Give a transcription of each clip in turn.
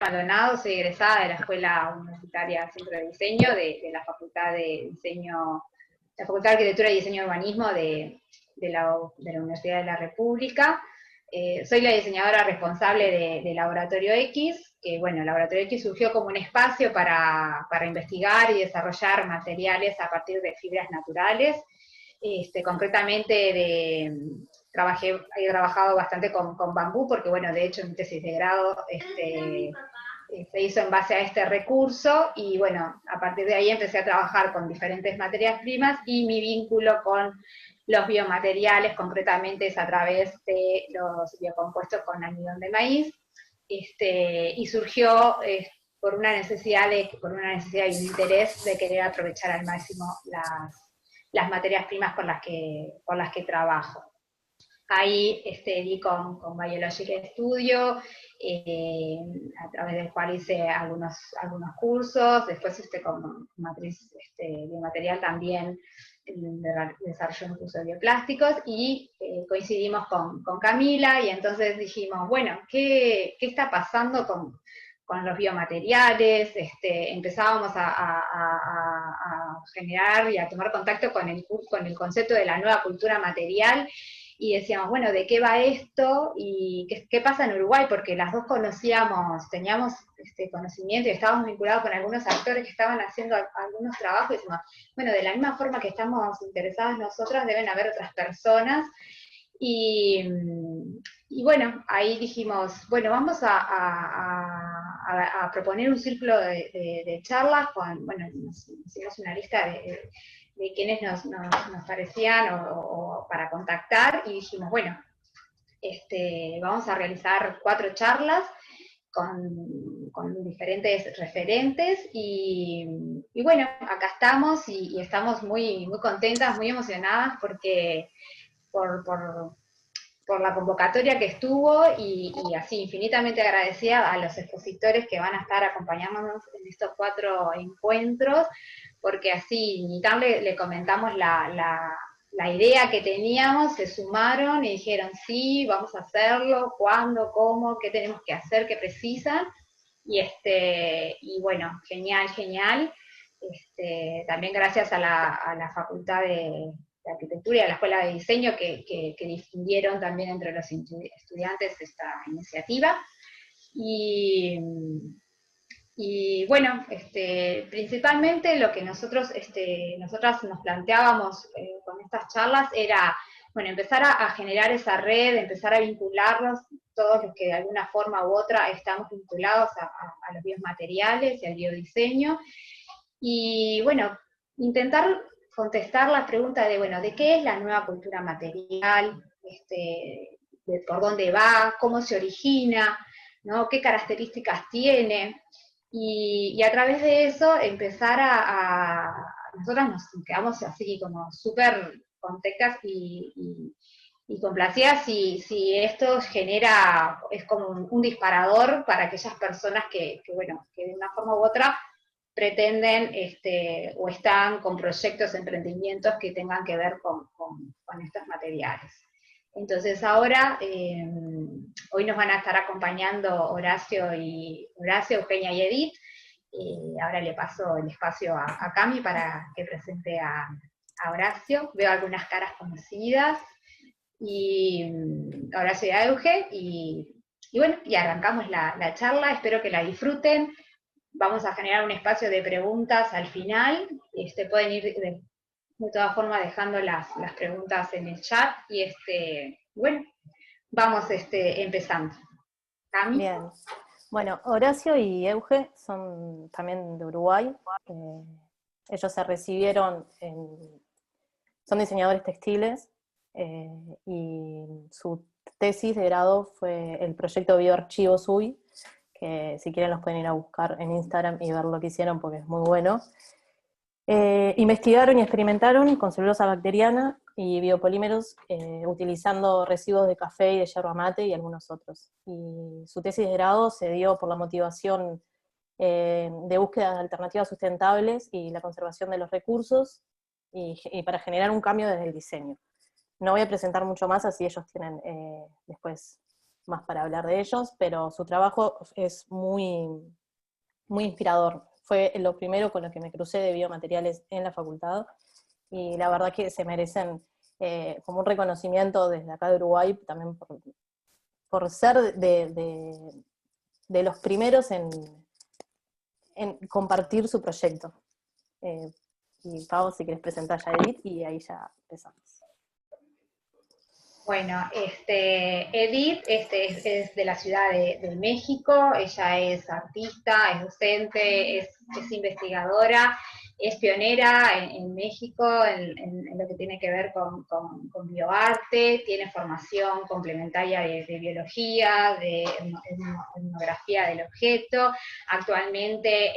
Maldonado, soy egresada de la Escuela Universitaria Centro de Diseño, de la Facultad de Diseño, la Facultad de Arquitectura y Diseño y Urbanismo de la Universidad de la República. Soy la diseñadora responsable de Laboratorio X, que bueno, Laboratorio X surgió como un espacio para investigar y desarrollar materiales a partir de fibras naturales. Concretamente he trabajado bastante con bambú, porque bueno, de hecho mi tesis de grado se hizo en base a este recurso, y bueno, a partir de ahí empecé a trabajar con diferentes materias primas, y mi vínculo con los biomateriales concretamente es a través de los biocompuestos con almidón de maíz, y surgió por una necesidad y un interés de querer aprovechar al máximo las materias primas por las que trabajo. Ahí di con Biologic Studio, a través del cual hice algunos cursos, después con matriz biomaterial también desarrollé un curso de bioplásticos, y coincidimos con Camila, y entonces dijimos, bueno, ¿qué está pasando con los biomateriales? Empezábamos a generar y a tomar contacto con el concepto de la nueva cultura material, y decíamos, bueno, ¿de qué va esto? ¿Y qué pasa en Uruguay? Porque las dos teníamos conocimiento y estábamos vinculados con algunos actores que estaban haciendo algunos trabajos, y decimos, bueno, de la misma forma que estamos interesadas nosotras, deben haber otras personas. Y bueno, ahí dijimos, bueno, vamos a proponer un círculo de charlas bueno, nos hicimos una lista de quienes nos parecían o para contactar, y dijimos, bueno, vamos a realizar 4 charlas con diferentes referentes, y bueno, acá estamos, y estamos muy, muy contentas, muy emocionadas, porque por la convocatoria que estuvo, y así infinitamente agradecida a los expositores que van a estar acompañándonos en estos 4 encuentros, porque así ni tan le comentamos la idea que teníamos, se sumaron y dijeron, sí, vamos a hacerlo, cuándo, cómo, qué tenemos que hacer, qué precisan, y bueno, genial, genial. También gracias a la Facultad de Arquitectura y a la Escuela de Diseño que difundieron también entre los estudiantes esta iniciativa. Y bueno, principalmente lo que nosotras nos planteábamos con estas charlas era, bueno, empezar a generar esa red, empezar a vincularnos todos los que de alguna forma u otra estamos vinculados a los biomateriales y al biodiseño, y bueno, intentar contestar la pregunta de, bueno, ¿de qué es la nueva cultura material? De por dónde va, cómo se origina, ¿no? ¿Qué características tiene? Y a través de eso empezar nosotras nos quedamos así como súper contentas y complacidas si esto es como un disparador para aquellas personas bueno, que de una forma u otra pretenden o están con proyectos, emprendimientos que tengan que ver con estos materiales. Entonces ahora, hoy nos van a estar acompañando Horacio, Eugenia y Edith. Ahora le paso el espacio a Cami para que presente a Horacio. Veo algunas caras conocidas, y Horacio y a Euge, y bueno, y arrancamos la charla, espero que la disfruten. Vamos a generar un espacio de preguntas al final, pueden ir de todas formas dejando las preguntas en el chat, y bueno, vamos empezando. ¿Cami? Bien. Bueno, Horacio y Euge son también de Uruguay. Ellos se recibieron son diseñadores textiles, y su tesis de grado fue el proyecto Bioarchivos UI, que si quieren los pueden ir a buscar en Instagram y ver lo que hicieron porque es muy bueno. Investigaron y experimentaron con celulosa bacteriana y biopolímeros, utilizando residuos de café y de yerba mate y algunos otros. Y su tesis de grado se dio por la motivación de búsqueda de alternativas sustentables y la conservación de los recursos, y para generar un cambio desde el diseño. No voy a presentar mucho más, así ellos tienen después más para hablar de ellos, pero su trabajo es muy, muy inspirador. Fue lo primero con lo que me crucé de biomateriales en la facultad, y la verdad que se merecen como un reconocimiento desde acá de Uruguay, también por ser de los primeros en compartir su proyecto. Y Pau, si querés presentar ya a Edith, y ahí ya empezamos. Bueno, Edith es de la Ciudad de México, ella es artista, es docente, es investigadora, es pionera en México en lo que tiene que ver con bioarte, tiene formación complementaria de biología, de etnografía del objeto, actualmente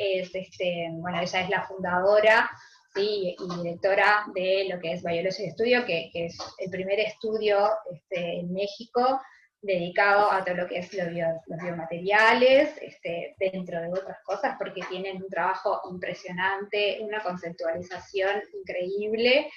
bueno, ella es la fundadora, ¿sí? Y directora de lo que es Biology Studio, que es el primer estudio en México dedicado a todo lo que es los biomateriales, dentro de otras cosas, porque tienen un trabajo impresionante, una conceptualización increíble,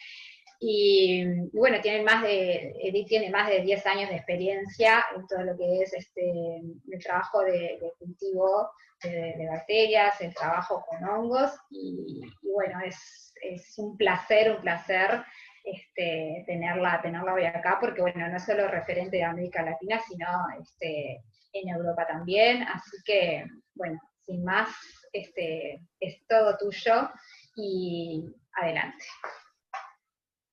y bueno, Edith tiene más de 10 años de experiencia en todo lo que es el trabajo de cultivo de bacterias, el trabajo con hongos, y bueno, es un placer tenerla hoy acá, porque bueno, no es solo referente de América Latina, sino en Europa también, así que bueno, sin más, es todo tuyo, y adelante.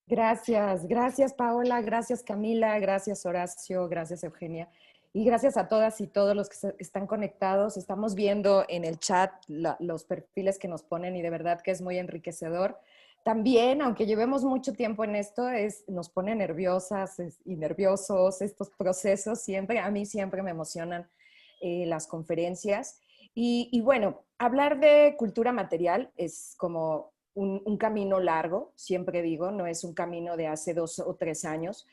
Gracias, gracias Paola, gracias Camila, gracias Horacio, gracias Eugenia, y gracias a todas y todos los que están conectados. Estamos viendo en el chat los perfiles que nos ponen, y de verdad que es muy enriquecedor. También, aunque llevemos mucho tiempo en esto, nos pone nerviosas y nerviosos estos procesos. A mí siempre me emocionan las conferencias. Y bueno, hablar de cultura material es como un camino largo, siempre digo, no es un camino de hace 2 o 3 años.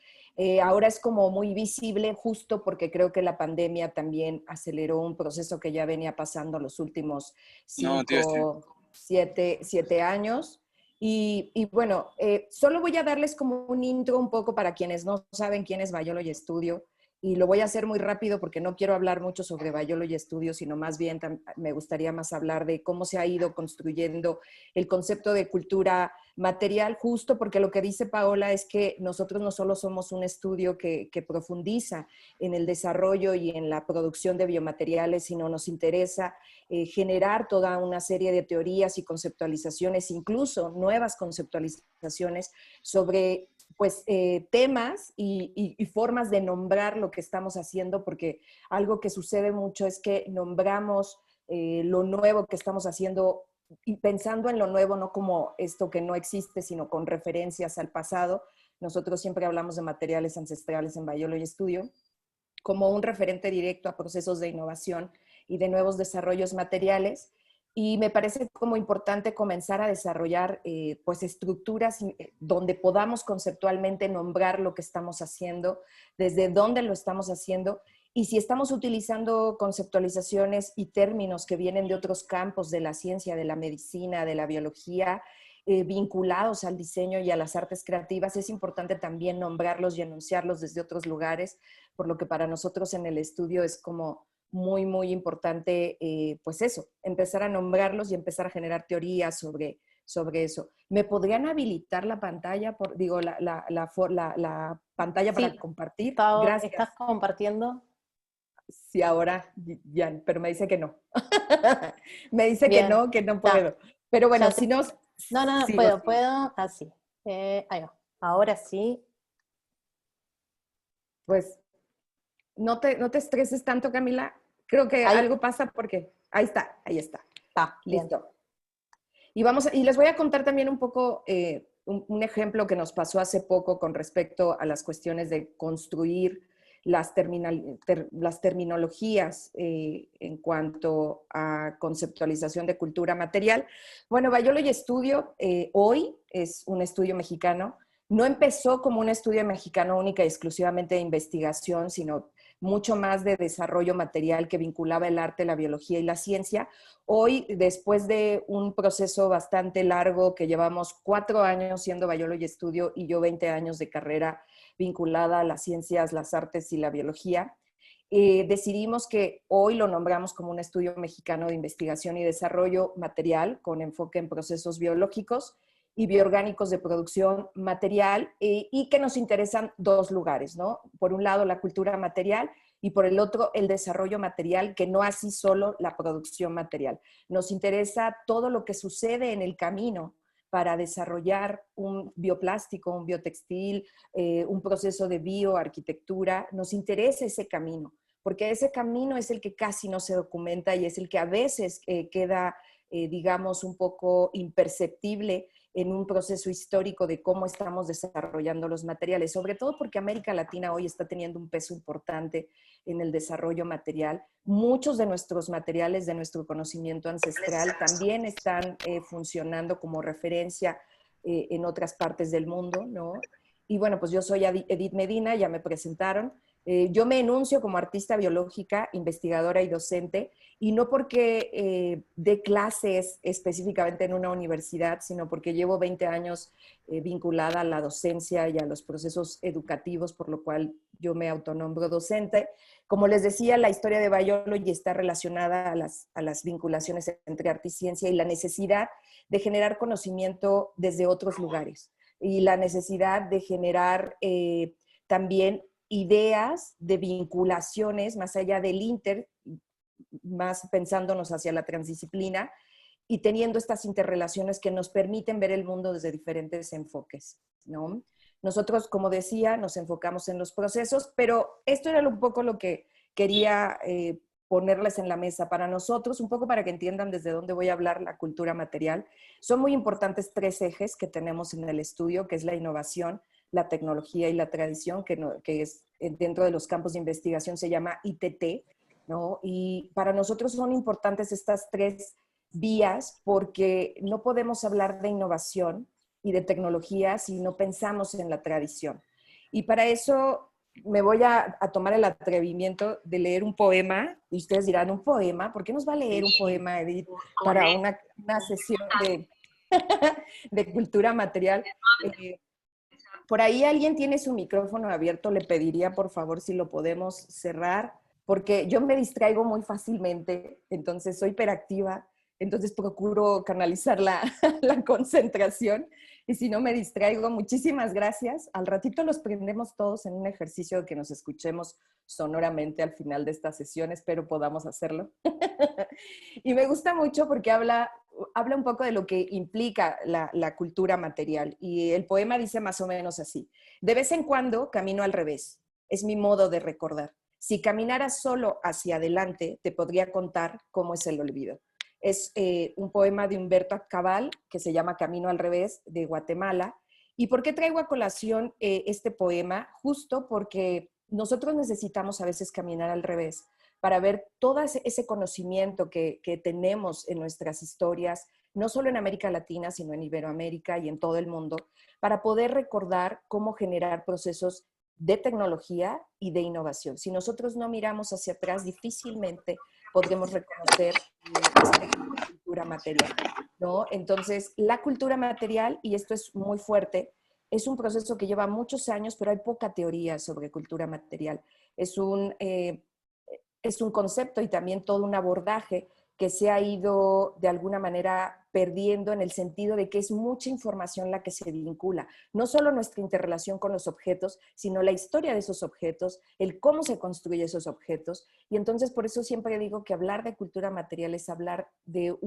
Ahora es como muy visible, justo porque creo que la pandemia también aceleró un proceso que ya venía pasando los últimos 5, 7 años. Y bueno, solo voy a darles como un intro un poco para quienes no saben quién es Biology Studio, y lo voy a hacer muy rápido porque no quiero hablar mucho sobre Biology Studio, sino más bien me gustaría más hablar de cómo se ha ido construyendo el concepto de cultura material, justo porque lo que dice Paola es que nosotros no solo somos un estudio que profundiza en el desarrollo y en la producción de biomateriales, sino nos interesa generar toda una serie de teorías y conceptualizaciones, incluso nuevas conceptualizaciones sobre pues temas y formas de nombrar lo que estamos haciendo, porque algo que sucede mucho es que nombramos lo nuevo que estamos haciendo, y pensando en lo nuevo no como esto que no existe, sino con referencias al pasado. Nosotros siempre hablamos de materiales ancestrales en Biology Studio como un referente directo a procesos de innovación y de nuevos desarrollos materiales. Y me parece como importante comenzar a desarrollar pues estructuras donde podamos conceptualmente nombrar lo que estamos haciendo, desde dónde lo estamos haciendo, y si estamos utilizando conceptualizaciones y términos que vienen de otros campos de la ciencia, de la medicina, de la biología, vinculados al diseño y a las artes creativas, es importante también nombrarlos y enunciarlos desde otros lugares, por lo que para nosotros en el estudio es como muy, muy importante, pues eso, empezar a nombrarlos y empezar a generar teorías sobre eso. ¿Me podrían habilitar la pantalla, la pantalla para compartir? Gracias. ¿Estás compartiendo? Sí, ahora ya, pero me dice que no. Me dice bien, que no puedo. Pero bueno, si no... No, puedo, así. Ahí va. Ahora sí. Pues no te estreses tanto, Camila. Creo que algo pasa porque... Ahí está. Listo. Y les voy a contar también un poco un ejemplo que nos pasó hace poco con respecto a las cuestiones de construir las terminologías en cuanto a conceptualización de cultura material. Bueno, Biology Studio hoy es un estudio mexicano. No empezó como un estudio mexicano única y exclusivamente de investigación, sino mucho más de desarrollo material que vinculaba el arte, la biología y la ciencia. Hoy, después de un proceso bastante largo que llevamos 4 años siendo Biology Studio y yo 20 años de carrera vinculada a las ciencias, las artes y la biología, decidimos que hoy lo nombramos como un estudio mexicano de investigación y desarrollo material con enfoque en procesos biológicos y bioorgánicos de producción material, y que nos interesan dos lugares, ¿no? Por un lado, la cultura material, y por el otro, el desarrollo material, que no así solo la producción material. Nos interesa todo lo que sucede en el camino para desarrollar un bioplástico, un biotextil, un proceso de bioarquitectura. Nos interesa ese camino, porque ese camino es el que casi no se documenta y es el que a veces queda, digamos, un poco imperceptible en un proceso histórico de cómo estamos desarrollando los materiales, sobre todo porque América Latina hoy está teniendo un peso importante en el desarrollo material. Muchos de nuestros materiales, de nuestro conocimiento ancestral, también están funcionando como referencia en otras partes del mundo, ¿no? Y bueno, pues yo soy Edith Medina, ya me presentaron. Yo me enuncio como artista biológica, investigadora y docente, y no porque dé clases específicamente en una universidad, sino porque llevo 20 años vinculada a la docencia y a los procesos educativos, por lo cual yo me autonombro docente. Como les decía, la historia de Biology está relacionada a las vinculaciones entre arte y ciencia y la necesidad de generar conocimiento desde otros lugares y la necesidad de generar también ideas de vinculaciones más allá del inter, más pensándonos hacia la transdisciplina y teniendo estas interrelaciones que nos permiten ver el mundo desde diferentes enfoques, ¿no? Nosotros, como decía, nos enfocamos en los procesos, pero esto era un poco lo que quería ponerles en la mesa para nosotros, un poco para que entiendan desde dónde voy a hablar la cultura material. Son muy importantes tres ejes que tenemos en el estudio, que es la innovación, la tecnología y la tradición, que es dentro de los campos de investigación se llama ITT, ¿no? Y para nosotros son importantes estas tres vías porque no podemos hablar de innovación y de tecnología si no pensamos en la tradición. Y para eso me voy a tomar el atrevimiento de leer un poema, y ustedes dirán, ¿un poema? ¿Por qué nos va a leer un poema, Edith, para una sesión de cultura material? Por ahí alguien tiene su micrófono abierto, le pediría por favor si lo podemos cerrar, porque yo me distraigo muy fácilmente, entonces soy hiperactiva, entonces procuro canalizar la concentración y si no me distraigo, muchísimas gracias. Al ratito los prendemos todos en un ejercicio de que nos escuchemos sonoramente al final de esta sesión, espero podamos hacerlo. Y me gusta mucho porque habla un poco de lo que implica la cultura material. Y el poema dice más o menos así: de vez en cuando camino al revés, es mi modo de recordar. Si caminaras solo hacia adelante, te podría contar cómo es el olvido. Es un poema de Humberto Cabal que se llama Camino al revés, de Guatemala. ¿Y por qué traigo a colación este poema? Justo porque nosotros necesitamos a veces caminar al revés para ver todo ese conocimiento que tenemos en nuestras historias, no solo en América Latina, sino en Iberoamérica y en todo el mundo, para poder recordar cómo generar procesos de tecnología y de innovación. Si nosotros no miramos hacia atrás, difícilmente podremos reconocer esta cultura material, ¿no? Entonces, la cultura material, y esto es muy fuerte, es un proceso que lleva muchos años, pero hay poca teoría sobre cultura material. Es un concepto y también todo un abordaje que se ha ido de alguna manera perdiendo en el sentido de que es mucha información la que se vincula. No solo nuestra interrelación con los objetos, sino la historia de esos objetos, el cómo se construye esos objetos. Y entonces por eso siempre digo que hablar de cultura material es hablar de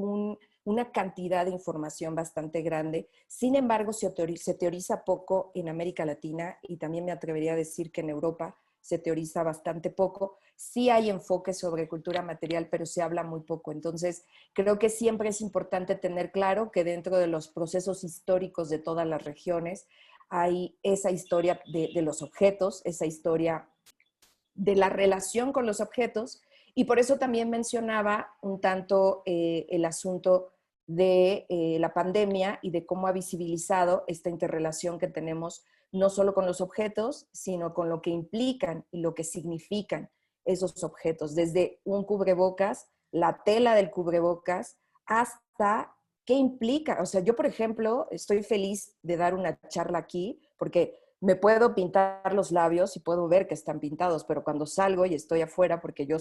una cantidad de información bastante grande. Sin embargo, se teoriza poco en América Latina y también me atrevería a decir que en Europa se teoriza bastante poco. Sí hay enfoque sobre cultura material, pero se habla muy poco. Entonces, creo que siempre es importante tener claro que dentro de los procesos históricos de todas las regiones hay esa historia de los objetos, esa historia de la relación con los objetos, y por eso también mencionaba un tanto el asunto de la pandemia y de cómo ha visibilizado esta interrelación que tenemos no solo con los objetos, sino con lo que implican y lo que significan esos objetos, desde un cubrebocas, la tela del cubrebocas, hasta qué implica. O sea, yo, por ejemplo, estoy feliz de dar una charla aquí, porque me puedo pintar los labios y puedo ver que están pintados, pero cuando salgo y estoy afuera, porque yo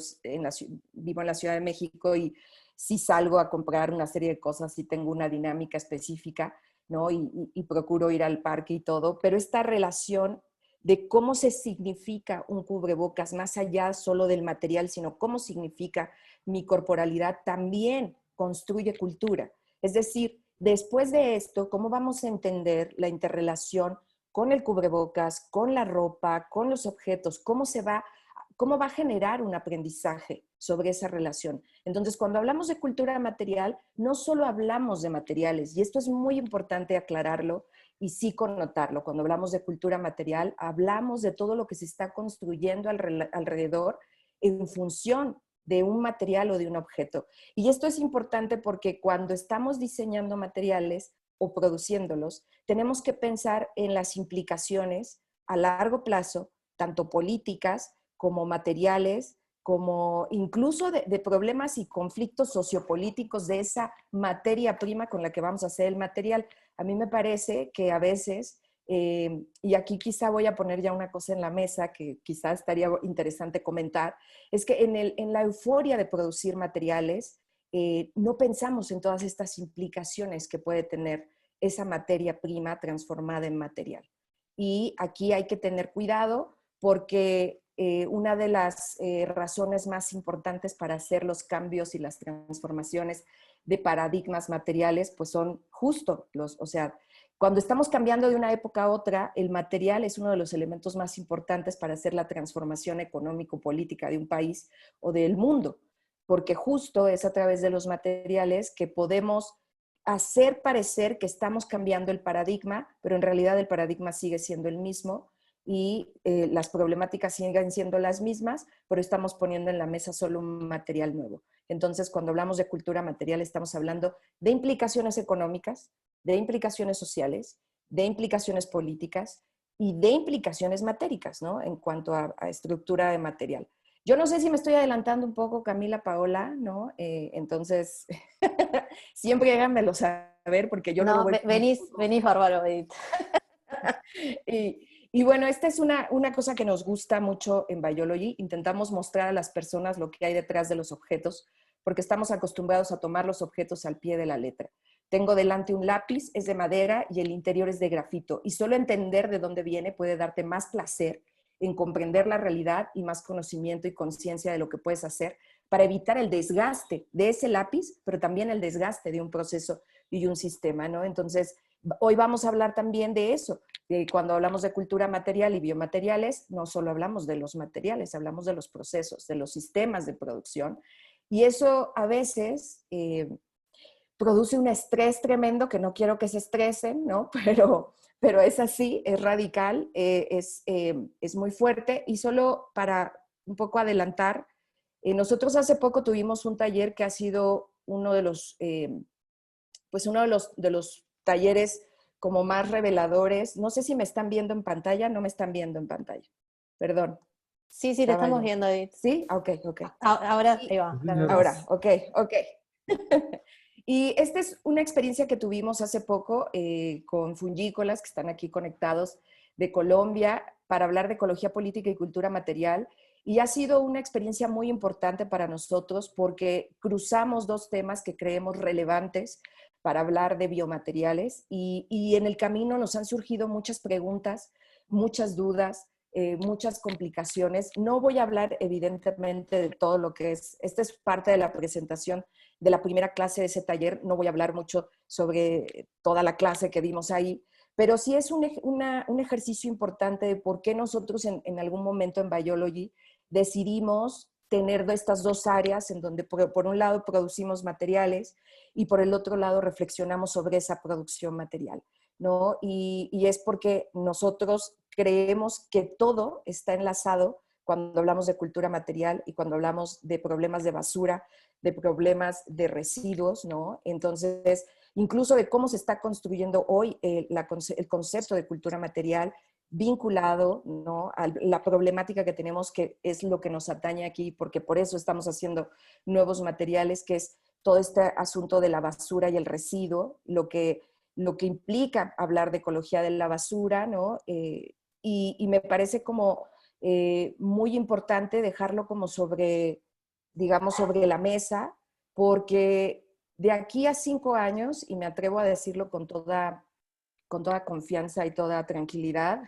vivo en la Ciudad de México y sí salgo a comprar una serie de cosas y tengo una dinámica específica, ¿no? Y procuro ir al parque y todo, pero esta relación de cómo se significa un cubrebocas, más allá solo del material, sino cómo significa mi corporalidad, también construye cultura. Es decir, después de esto, ¿cómo vamos a entender la interrelación con el cubrebocas, con la ropa, con los objetos? ¿Cómo va a generar un aprendizaje sobre esa relación? Entonces, cuando hablamos de cultura material, no solo hablamos de materiales, y esto es muy importante aclararlo y sí connotarlo. Cuando hablamos de cultura material, hablamos de todo lo que se está construyendo alrededor en función de un material o de un objeto. Y esto es importante porque cuando estamos diseñando materiales o produciéndolos, tenemos que pensar en las implicaciones a largo plazo, tanto políticas como materiales, como incluso de problemas y conflictos sociopolíticos de esa materia prima con la que vamos a hacer el material. A mí me parece que a veces, y aquí quizá voy a poner ya una cosa en la mesa que quizá estaría interesante comentar, es que en la euforia de producir materiales, no pensamos en todas estas implicaciones que puede tener esa materia prima transformada en material. Y aquí hay que tener cuidado porque una de las razones más importantes para hacer los cambios y las transformaciones de paradigmas materiales, pues son justo o sea, cuando estamos cambiando de una época a otra, el material es uno de los elementos más importantes para hacer la transformación económico-política de un país o del mundo, porque justo es a través de los materiales que podemos hacer parecer que estamos cambiando el paradigma, pero en realidad el paradigma sigue siendo el mismo y las problemáticas siguen siendo las mismas, pero estamos poniendo en la mesa solo un material nuevo. Entonces, cuando hablamos de cultura material, estamos hablando de implicaciones económicas, de implicaciones sociales, de implicaciones políticas y de implicaciones matéricas, ¿no? En cuanto a estructura de material. Yo no sé si me estoy adelantando un poco, Camila, Paola, ¿no? Entonces, siempre háganmelo saber porque yo luego No, voy... venís bárbaro, Edith. Y bueno, esta es una cosa que nos gusta mucho en Biology. Intentamos mostrar a las personas lo que hay detrás de los objetos, porque estamos acostumbrados a tomar los objetos al pie de la letra. Tengo delante un lápiz, es de madera y el interior es de grafito. Y solo entender de dónde viene puede darte más placer en comprender la realidad y más conocimiento y conciencia de lo que puedes hacer para evitar el desgaste de ese lápiz, pero también el desgaste de un proceso y un sistema, ¿no? Entonces, hoy vamos a hablar también de eso. Cuando hablamos de cultura material y biomateriales, no solo hablamos de los materiales, hablamos de los procesos, de los sistemas de producción. Y eso a veces produce un estrés tremendo, que no quiero que se estresen, ¿no? Pero es así, es radical, es muy fuerte. Y solo para un poco adelantar, nosotros hace poco tuvimos un taller que ha sido uno de los, pues uno de los talleres como más reveladores. No sé si me están viendo en pantalla, no me están viendo en pantalla. Perdón. Sí, te estamos viendo, Edith. ¿Sí? Ok. Ahora, ahí va. Ahora, ok. Y esta es una experiencia que tuvimos hace poco con fungícolas que están aquí conectados de Colombia para hablar de ecología política y cultura material. Y ha sido una experiencia muy importante para nosotros porque cruzamos dos temas que creemos relevantes para hablar de biomateriales y en el camino nos han surgido muchas preguntas, muchas dudas, muchas complicaciones. No voy a hablar evidentemente de todo lo que es, esta es parte de la presentación de la primera clase de ese taller, no voy a hablar mucho sobre toda la clase que dimos ahí, pero sí es un ejercicio importante de por qué nosotros en algún momento en Biology decidimos tener estas dos áreas en donde por un lado producimos materiales y por el otro lado reflexionamos sobre esa producción material, ¿no? Y es porque nosotros creemos que todo está enlazado cuando hablamos de cultura material y cuando hablamos de problemas de basura, de problemas de residuos, ¿no? Entonces, incluso de cómo se está construyendo hoy el concepto de cultura material vinculado, ¿no?, a la problemática que tenemos, que es lo que nos atañe aquí, porque por eso estamos haciendo nuevos materiales, que es todo este asunto de la basura y el residuo, lo que implica hablar de ecología de la basura, ¿no? y me parece como muy importante dejarlo como sobre, digamos, sobre la mesa, porque de aquí a 5 años, y me atrevo a decirlo con toda confianza y toda tranquilidad,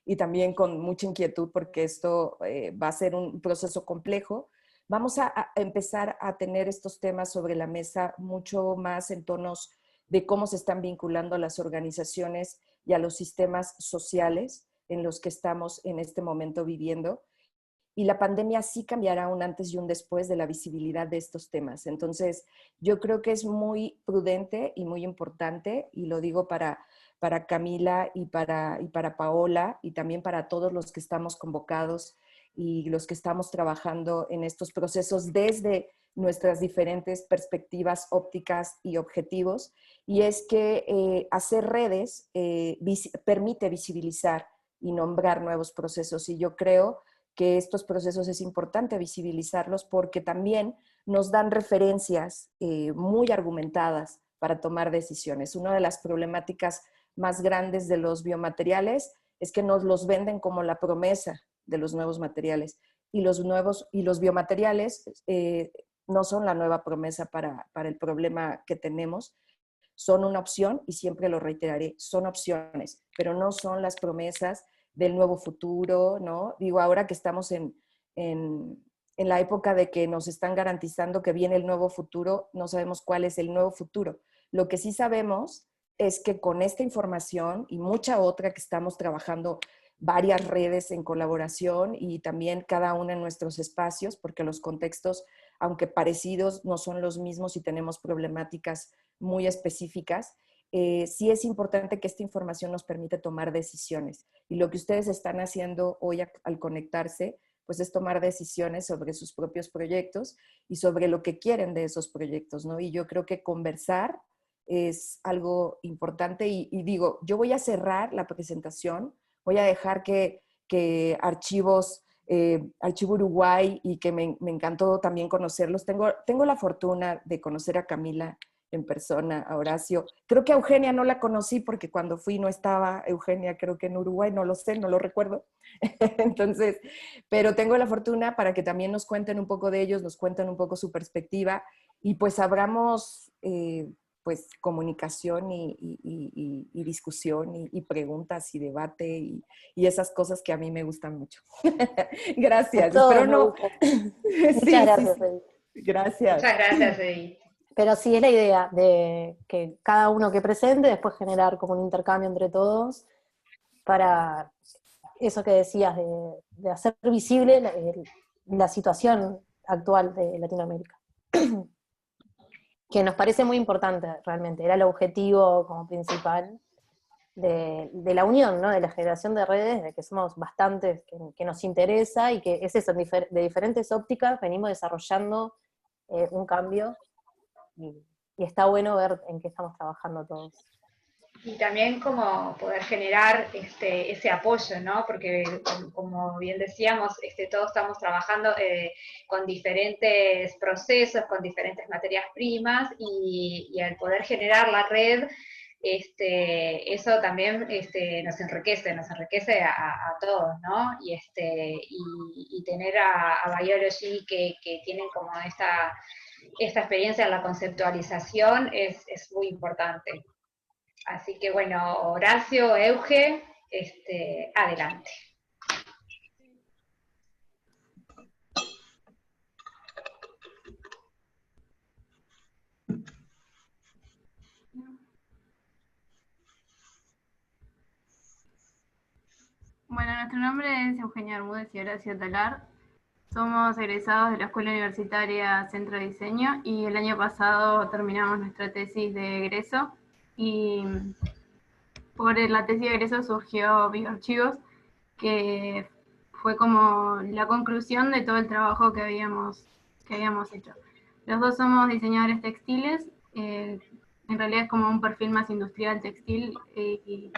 y también con mucha inquietud, porque esto va a ser un proceso complejo, vamos a empezar a tener estos temas sobre la mesa mucho más en tonos de cómo se están vinculando a las organizaciones y a los sistemas sociales en los que estamos en este momento viviendo. Y la pandemia sí cambiará un antes y un después de la visibilidad de estos temas. Entonces, yo creo que es muy prudente y muy importante, y lo digo para Camila y para Paola, y también para todos los que estamos convocados y los que estamos trabajando en estos procesos desde nuestras diferentes perspectivas ópticas y objetivos, y es que hacer redes permite visibilizar y nombrar nuevos procesos, y yo creo que estos procesos es importante visibilizarlos porque también nos dan referencias muy argumentadas para tomar decisiones. Una de las problemáticas más grandes de los biomateriales es que nos los venden como la promesa de los nuevos materiales, y los biomateriales no son la nueva promesa para el problema que tenemos. Son una opción, y siempre lo reiteraré, son opciones, pero no son las promesas del nuevo futuro, ¿no? Digo, ahora que estamos en la época de que nos están garantizando que viene el nuevo futuro, no sabemos cuál es el nuevo futuro. Lo que sí sabemos es que con esta información y mucha otra que estamos trabajando varias redes en colaboración, y también cada una en nuestros espacios, porque los contextos, aunque parecidos, no son los mismos y tenemos problemáticas muy específicas. Sí es importante que esta información nos permite tomar decisiones. Y lo que ustedes están haciendo hoy al conectarse, pues es tomar decisiones sobre sus propios proyectos y sobre lo que quieren de esos proyectos, ¿no? Y yo creo que conversar es algo importante. Y digo, yo voy a cerrar la presentación, voy a dejar que Archivo Uruguay, y que me encantó también conocerlos. Tengo la fortuna de conocer a Camila en persona, a Horacio. Creo que a Eugenia no la conocí porque cuando fui no estaba Eugenia, creo que en Uruguay, no lo sé, no lo recuerdo. Entonces, pero tengo la fortuna para que también nos cuenten un poco de ellos, nos cuenten un poco su perspectiva, y pues abramos pues comunicación y discusión y preguntas y debate y esas cosas que a mí me gustan mucho. Gracias. Todo Espero me no... gusta. Sí, Muchas sí, gracias, sí. Edith. Gracias. Muchas gracias, Edith. Pero sí es la idea de que cada uno que presente, después generar como un intercambio entre todos para eso que decías de hacer visible la situación actual de Latinoamérica. Que nos parece muy importante realmente, era el objetivo como principal de la unión, ¿no? De la generación de redes, de que somos bastantes, que nos interesa, y que es eso, de diferentes ópticas venimos desarrollando un cambio, y está bueno ver en qué estamos trabajando todos. Y también como poder generar ese apoyo, ¿no? Porque como bien decíamos, todos estamos trabajando con diferentes procesos, con diferentes materias primas, y al poder generar la red, eso también nos enriquece a todos, ¿no? Y tener a Biology que tienen como esta experiencia en la conceptualización es muy importante. Así que bueno, Horacio, Euge, adelante. Bueno, nuestro nombre es Eugenia Bermúdez y Horacio Talar. Somos egresados de la Escuela Universitaria Centro de Diseño, y el año pasado terminamos nuestra tesis de egreso, y por la tesis de egreso surgió Bioarchivos, que fue como la conclusión de todo el trabajo que habíamos hecho. Los dos somos diseñadores textiles, en realidad es como un perfil más industrial textil, y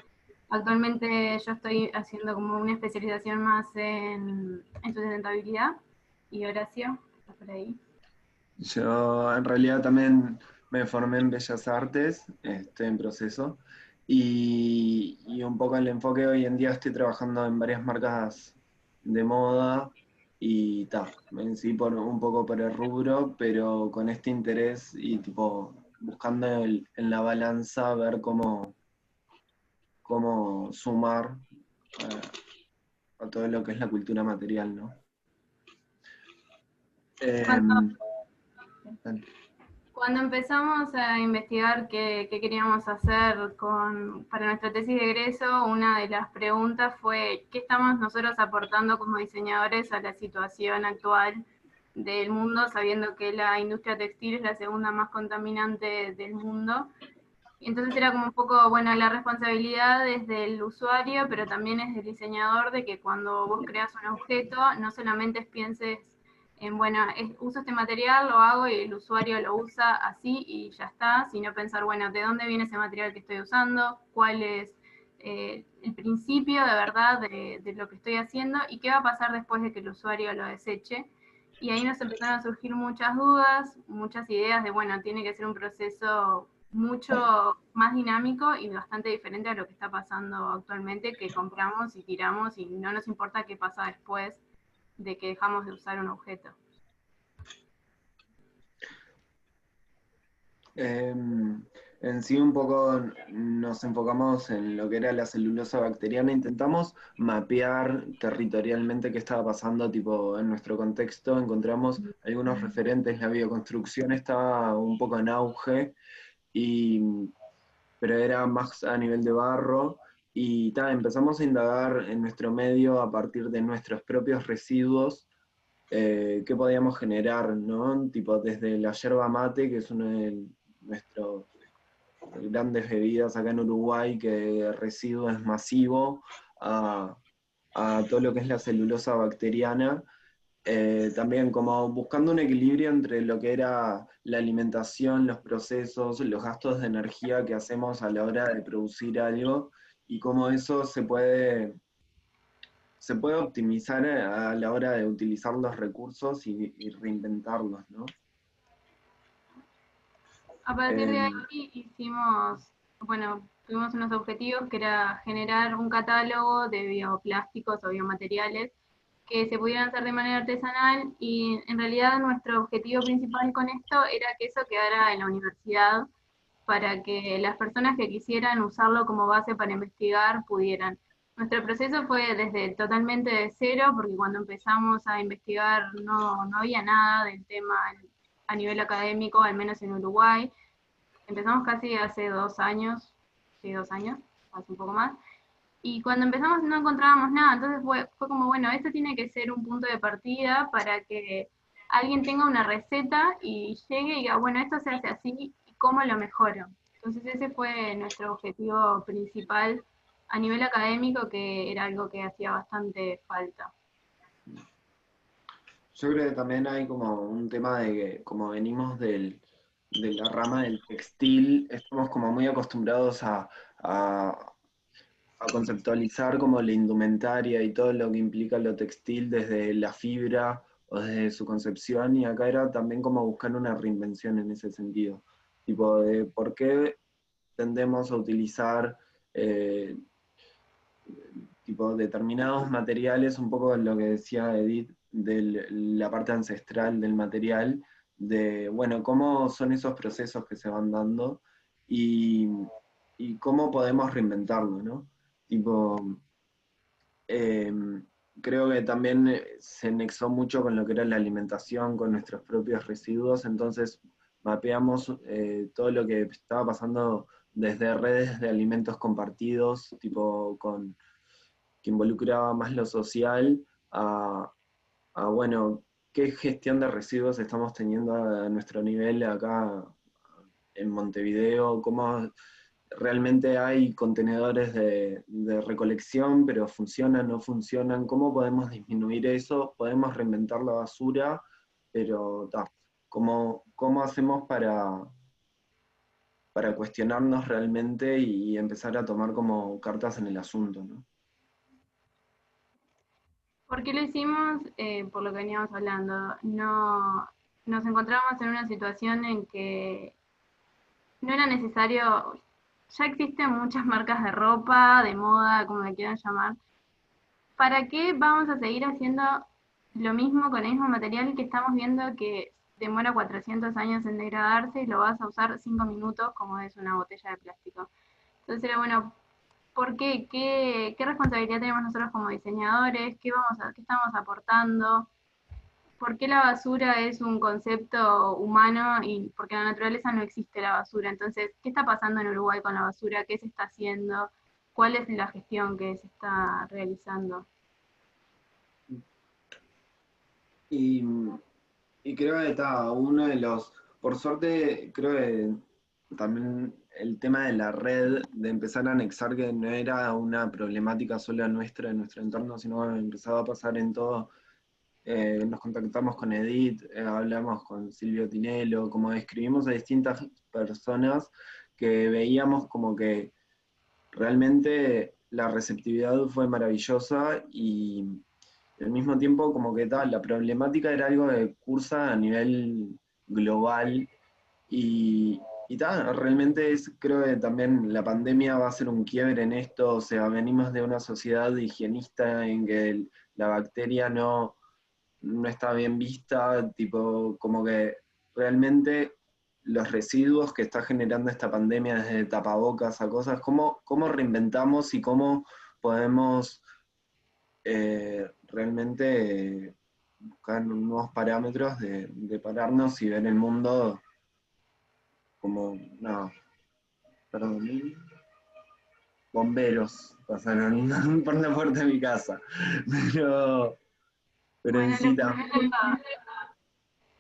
actualmente yo estoy haciendo como una especialización más en sustentabilidad. Y Horacio, ¿estás por ahí? Yo en realidad también me formé en Bellas Artes, en proceso, Y un poco el enfoque hoy en día estoy trabajando en varias marcas de moda y en sí un poco por el rubro, pero con este interés y tipo buscando en la balanza ver cómo sumar a todo lo que es la cultura material, ¿no? Cuando, Dale. cuando empezamos a investigar qué queríamos hacer para nuestra tesis de egreso, una de las preguntas fue ¿qué estamos nosotros aportando como diseñadores a la situación actual del mundo, sabiendo que la industria textil es la segunda más contaminante del mundo? Y entonces era como un poco, bueno, la responsabilidad es del usuario, pero también es del diseñador, de que cuando vos creas un objeto, no solamente pienses en, bueno, uso este material, lo hago y el usuario lo usa así y ya está, sino pensar, bueno, ¿de dónde viene ese material que estoy usando? ¿Cuál es el principio de verdad de lo que estoy haciendo? ¿Y qué va a pasar después de que el usuario lo deseche? Y ahí nos empezaron a surgir muchas dudas, muchas ideas de, bueno, tiene que ser un proceso mucho más dinámico y bastante diferente a lo que está pasando actualmente, que compramos y tiramos y no nos importa qué pasa después de que dejamos de usar un objeto. En sí un poco nos enfocamos en lo que era la celulosa bacteriana, intentamos mapear territorialmente qué estaba pasando, tipo en nuestro contexto, encontramos algunos referentes, la bioconstrucción estaba un poco en auge, pero era más a nivel de barro, y empezamos a indagar en nuestro medio a partir de nuestros propios residuos, qué podíamos generar, ¿no? Tipo desde la yerba mate, que es uno de nuestros grandes bebidas acá en Uruguay, que el residuo es masivo, a todo lo que es la celulosa bacteriana. También como buscando un equilibrio entre lo que era la alimentación, los procesos, los gastos de energía que hacemos a la hora de producir algo, y cómo eso se puede optimizar a la hora de utilizar los recursos y reinventarlos, ¿no? A partir de Eh, ahí tuvimos unos objetivos que era generar un catálogo de bioplásticos o biomateriales que se pudieran hacer de manera artesanal, y en realidad nuestro objetivo principal con esto era que eso quedara en la universidad para que las personas que quisieran usarlo como base para investigar pudieran. Nuestro proceso fue desde totalmente de cero, porque cuando empezamos a investigar no había nada del tema a nivel académico, al menos en Uruguay. Empezamos casi hace 2 años, sí, 2 años, hace un poco más. Y cuando empezamos no encontrábamos nada, entonces fue como, bueno, esto tiene que ser un punto de partida para que alguien tenga una receta y llegue y diga, bueno, esto se hace así, ¿y cómo lo mejoro? Entonces ese fue nuestro objetivo principal a nivel académico, que era algo que hacía bastante falta. yo creo que también hay como un tema de que como venimos de la rama del textil, estamos como muy acostumbrados a conceptualizar como la indumentaria y todo lo que implica lo textil desde la fibra o desde su concepción, y acá era también como buscar una reinvención en ese sentido, tipo de por qué tendemos a utilizar eh, tipo determinados materiales, un poco lo que decía Edith, de la parte ancestral del material, de, bueno, cómo son esos procesos que se van dando y, y cómo podemos reinventarlo, ¿no? Tipo, eh, creo que también se nexó mucho con lo que era la alimentación, con nuestros propios residuos, entonces mapeamos todo lo que estaba pasando desde redes de alimentos compartidos, tipo que involucraba más lo social, bueno, qué gestión de residuos estamos teniendo a nuestro nivel acá en Montevideo, cómo realmente hay contenedores de recolección, pero funcionan, no funcionan, cómo podemos disminuir eso, podemos reinventar la basura, pero ¿cómo hacemos para cuestionarnos realmente y empezar a tomar como cartas en el asunto, ¿no? ¿Por qué lo hicimos? Por lo que veníamos hablando. No, nos encontramos en una situación en que no era necesario ya existen muchas marcas de ropa, de moda, como le quieran llamar. ¿Para qué vamos a seguir haciendo lo mismo con el mismo material que estamos viendo que demora 400 años en degradarse y lo vas a usar 5 minutos como es una botella de plástico? Entonces era bueno, ¿por qué? ¿Qué responsabilidad tenemos nosotros como diseñadores? ¿Qué estamos aportando? ¿Por qué la basura es un concepto humano? Y porque en la naturaleza no existe la basura. Entonces, ¿qué está pasando en Uruguay con la basura? ¿Qué se está haciendo? ¿Cuál es la gestión que se está realizando? Y, y creo que está uno de los, por suerte, creo que también el tema de la red, de empezar a anexar que no era una problemática solo nuestra, de nuestro entorno, sino que empezaba a pasar en todo. Nos contactamos con Edith, hablamos con Silvio Tinello, como describimos a distintas personas que veíamos como que realmente la receptividad fue maravillosa y al mismo tiempo como que tal, la problemática era algo que cursa a nivel global y tal, realmente creo que también la pandemia va a ser un quiebre en esto, o sea, venimos de una sociedad higienista en que la bacteria no está bien vista, tipo, como que realmente los residuos que está generando esta pandemia desde tapabocas a cosas, cómo reinventamos y cómo podemos realmente buscar nuevos parámetros de pararnos y ver el mundo como, no, perdón, bomberos pasaron por la puerta de mi casa, pero en Bueno, sí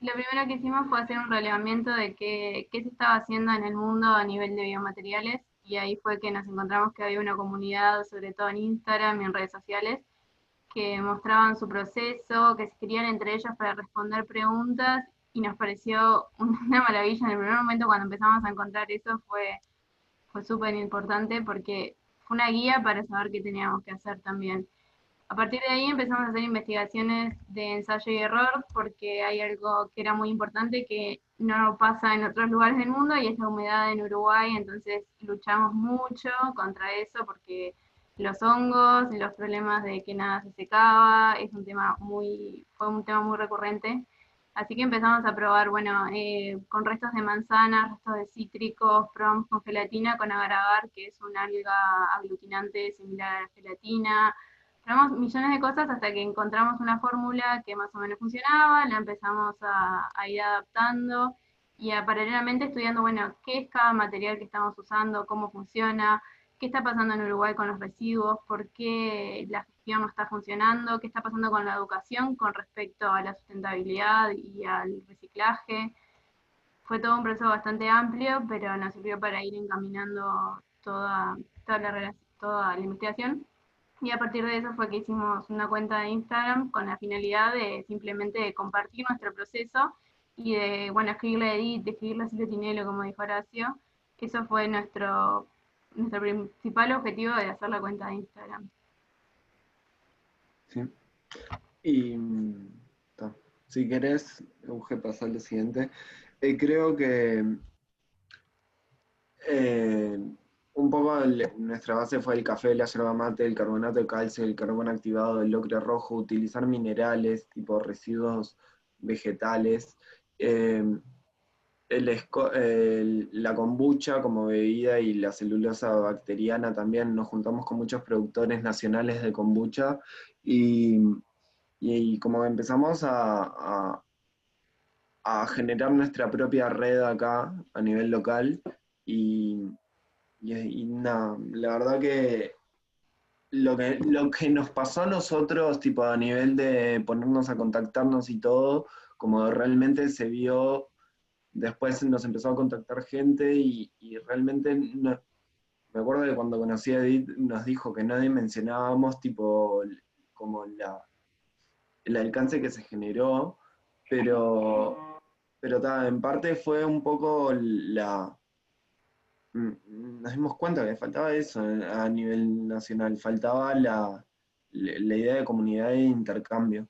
lo primero que hicimos fue hacer un relevamiento de qué se estaba haciendo en el mundo a nivel de biomateriales y ahí fue que nos encontramos que había una comunidad, sobre todo en Instagram y en redes sociales, que mostraban su proceso, que se escribían entre ellos para responder preguntas y nos pareció una maravilla. En el primer momento cuando empezamos a encontrar eso fue súper importante porque fue una guía para saber qué teníamos que hacer también. A partir de ahí empezamos a hacer investigaciones de ensayo y error porque hay algo que era muy importante que no pasa en otros lugares del mundo y es la humedad en Uruguay, entonces luchamos mucho contra eso porque los hongos, los problemas de que nada se secaba, fue un tema muy recurrente. Así que empezamos a probar, bueno, con restos de manzanas, restos de cítricos, probamos con gelatina, con agar-agar, que es una alga aglutinante similar a la gelatina. Probamos millones de cosas hasta que encontramos una fórmula que más o menos funcionaba, la empezamos a ir adaptando y paralelamente estudiando, bueno, qué es cada material que estamos usando, cómo funciona, qué está pasando en Uruguay con los residuos, por qué la gestión no está funcionando, qué está pasando con la educación con respecto a la sustentabilidad y al reciclaje. Fue todo un proceso bastante amplio, pero nos sirvió para ir encaminando toda la investigación. Y a partir de eso fue que hicimos una cuenta de Instagram con la finalidad de simplemente compartir nuestro proceso y de, bueno, escribirle a Edith, de escribirle a Silvio Tinello, como dijo Horacio. Eso fue nuestro principal objetivo de hacer la cuenta de Instagram. sí. Y si querés, Euge, pasar al siguiente. Creo que eh, un poco nuestra base fue el café, la yerba mate, el carbonato de calcio, el carbón activado, el ocre rojo, utilizar minerales, tipo residuos vegetales, eh, la kombucha como bebida y la celulosa bacteriana también. Nos juntamos con muchos productores nacionales de kombucha y, y como empezamos a generar nuestra propia red acá a nivel local y, y nada, la verdad que lo que nos pasó a nosotros, tipo a nivel de ponernos a contactarnos y todo, como realmente se vio, después nos empezó a contactar gente y realmente me acuerdo que cuando conocí a Edith nos dijo que no dimensionábamos tipo como el alcance que se generó, pero en parte fue un poco nos dimos cuenta que faltaba eso a nivel nacional, faltaba la idea de comunidad e intercambio,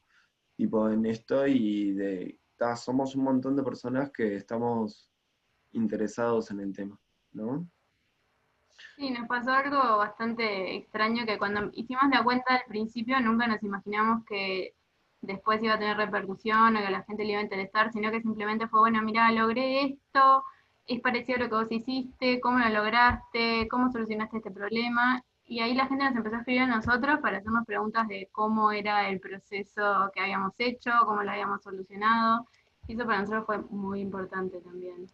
tipo en esto y somos un montón de personas que estamos interesados en el tema, ¿no? Sí, nos pasó algo bastante extraño que cuando hicimos la cuenta al principio nunca nos imaginamos que después iba a tener repercusión o que a la gente le iba a interesar, sino que simplemente fue, bueno, mira, logré esto, es parecido a lo que vos hiciste, cómo lo lograste, cómo solucionaste este problema. Y ahí la gente nos empezó a escribir a nosotros para hacernos preguntas de cómo era el proceso que habíamos hecho, cómo lo habíamos solucionado. Y eso para nosotros fue muy importante también.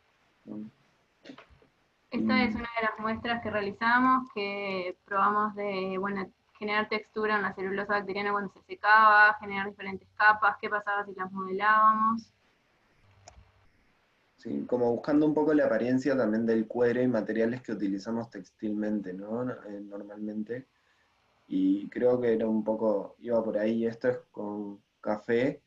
Esta es una de las muestras que realizamos, que probamos de, bueno, generar textura en la celulosa bacteriana cuando se secaba, generar diferentes capas, qué pasaba si las modelábamos. Sí, como buscando un poco la apariencia también del cuero y materiales que utilizamos textilmente, ¿no? Normalmente. Y creo que era un poco, iba por ahí, esto es con café,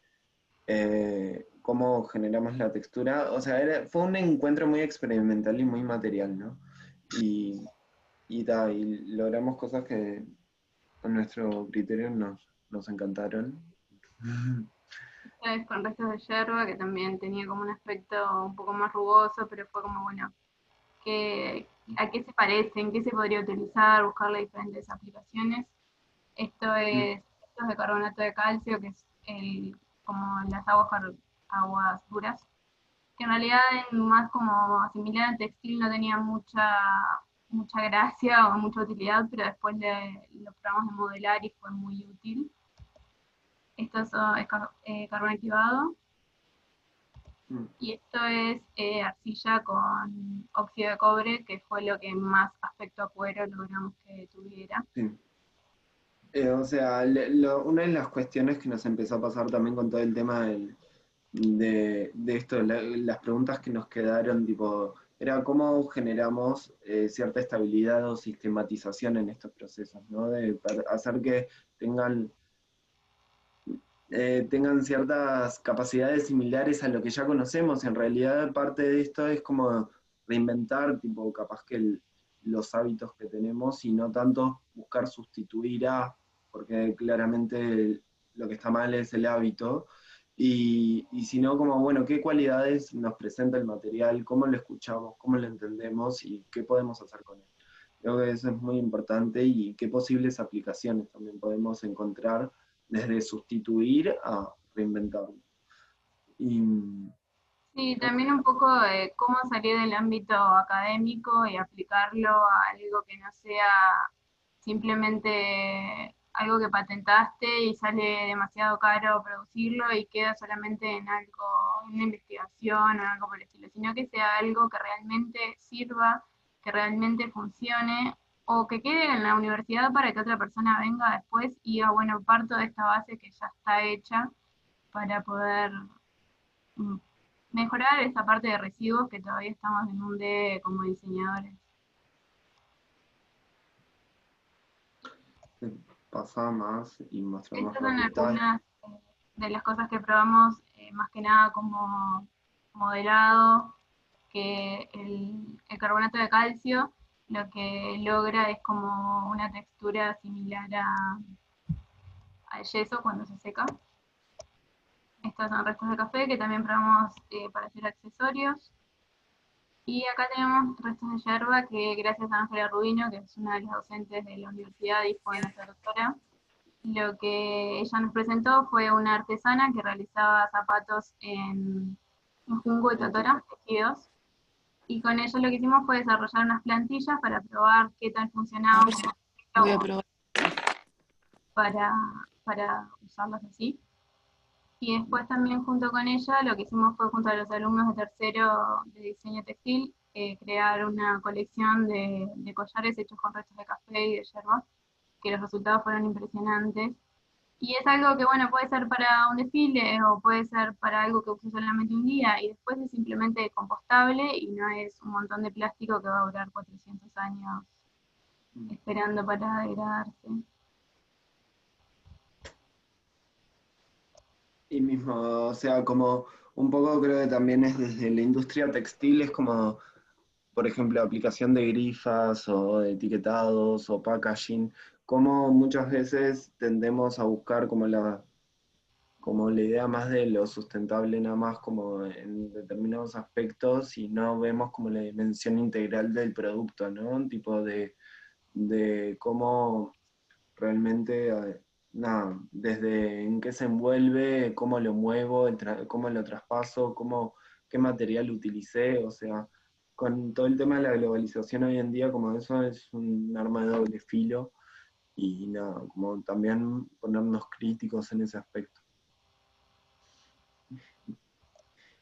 cómo generamos la textura, o sea, fue un encuentro muy experimental y muy material, ¿no? Y, y logramos cosas que a nuestro criterio nos encantaron. Esta vez con restos de yerba, que también tenía como un aspecto un poco más rugoso, pero fue como, bueno, ¿a qué se parecen? ¿Qué se podría utilizar? Buscarle diferentes aplicaciones. Esto es de carbonato de calcio, que es como las aguas duras, que en realidad más como similar al textil no tenía mucha gracia o mucha utilidad, pero después lo probamos de modelar y fue muy útil. Esto es carbón activado y esto es arcilla con óxido de cobre, que fue lo que más aspecto a cuero logramos que tuviera. Sí. O sea, una de las cuestiones que nos empezó a pasar también con todo el tema de esto, las preguntas que nos quedaron, tipo, era cómo generamos cierta estabilidad o sistematización en estos procesos, ¿no? Para hacer que tengan, tengan ciertas capacidades similares a lo que ya conocemos. En realidad, parte de esto es como reinventar, tipo, capaz que los hábitos que tenemos y no tanto buscar sustituir a, porque claramente lo que está mal es el hábito, y sino como, bueno, qué cualidades nos presenta el material, cómo lo escuchamos, cómo lo entendemos y qué podemos hacer con él. Creo que eso es muy importante y qué posibles aplicaciones también podemos encontrar desde sustituir a reinventarlo. Y, Sí, también un poco de cómo salir del ámbito académico y aplicarlo a algo que no sea simplemente algo que patentaste y sale demasiado caro producirlo y queda solamente en algo, en una investigación o algo por el estilo, sino que sea algo que realmente sirva, que realmente funcione o que quede en la universidad para que otra persona venga después y diga, bueno, parto de esta base que ya está hecha para poder mejorar esa parte de residuos que todavía estamos en un D como diseñadores. pasa más y mostrar más Estas son facultades. algunas de las cosas que probamos, más que nada como modelado, que el carbonato de calcio lo que logra es como una textura similar al yeso cuando se seca. Estos son restos de café que también probamos para hacer accesorios. Y acá tenemos restos de yerba que gracias a Ángela Rubino, que es una de las docentes de la universidad y fue nuestra doctora, lo que ella nos presentó fue una artesana que realizaba zapatos en junco y totora, tejidos. Y con ella lo que hicimos fue desarrollar unas plantillas para probar qué tal funcionaban Voy a probar. para, para usarlas así. Y después también junto con ella lo que hicimos fue junto a los alumnos de tercero de diseño textil, crear una colección de collares hechos con restos de café y de yerba, que los resultados fueron impresionantes. Y es algo que, bueno, puede ser para un desfile o puede ser para algo que use solamente un día y después es simplemente compostable y no es un montón de plástico que va a durar 400 años esperando para degradarse. Y mismo, o sea, como un poco creo que también es desde la industria textil, es como, por ejemplo, aplicación de grifas o de etiquetados o packaging, como muchas veces tendemos a buscar como como la idea más de lo sustentable nada más como en determinados aspectos y no vemos como la dimensión integral del producto, ¿no? Tipo de cómo realmente, nada, desde en qué se envuelve, cómo lo muevo, cómo lo traspaso, qué material utilicé, o sea, con todo el tema de la globalización hoy en día, como eso es un arma de doble filo, y nada, como también ponernos críticos en ese aspecto.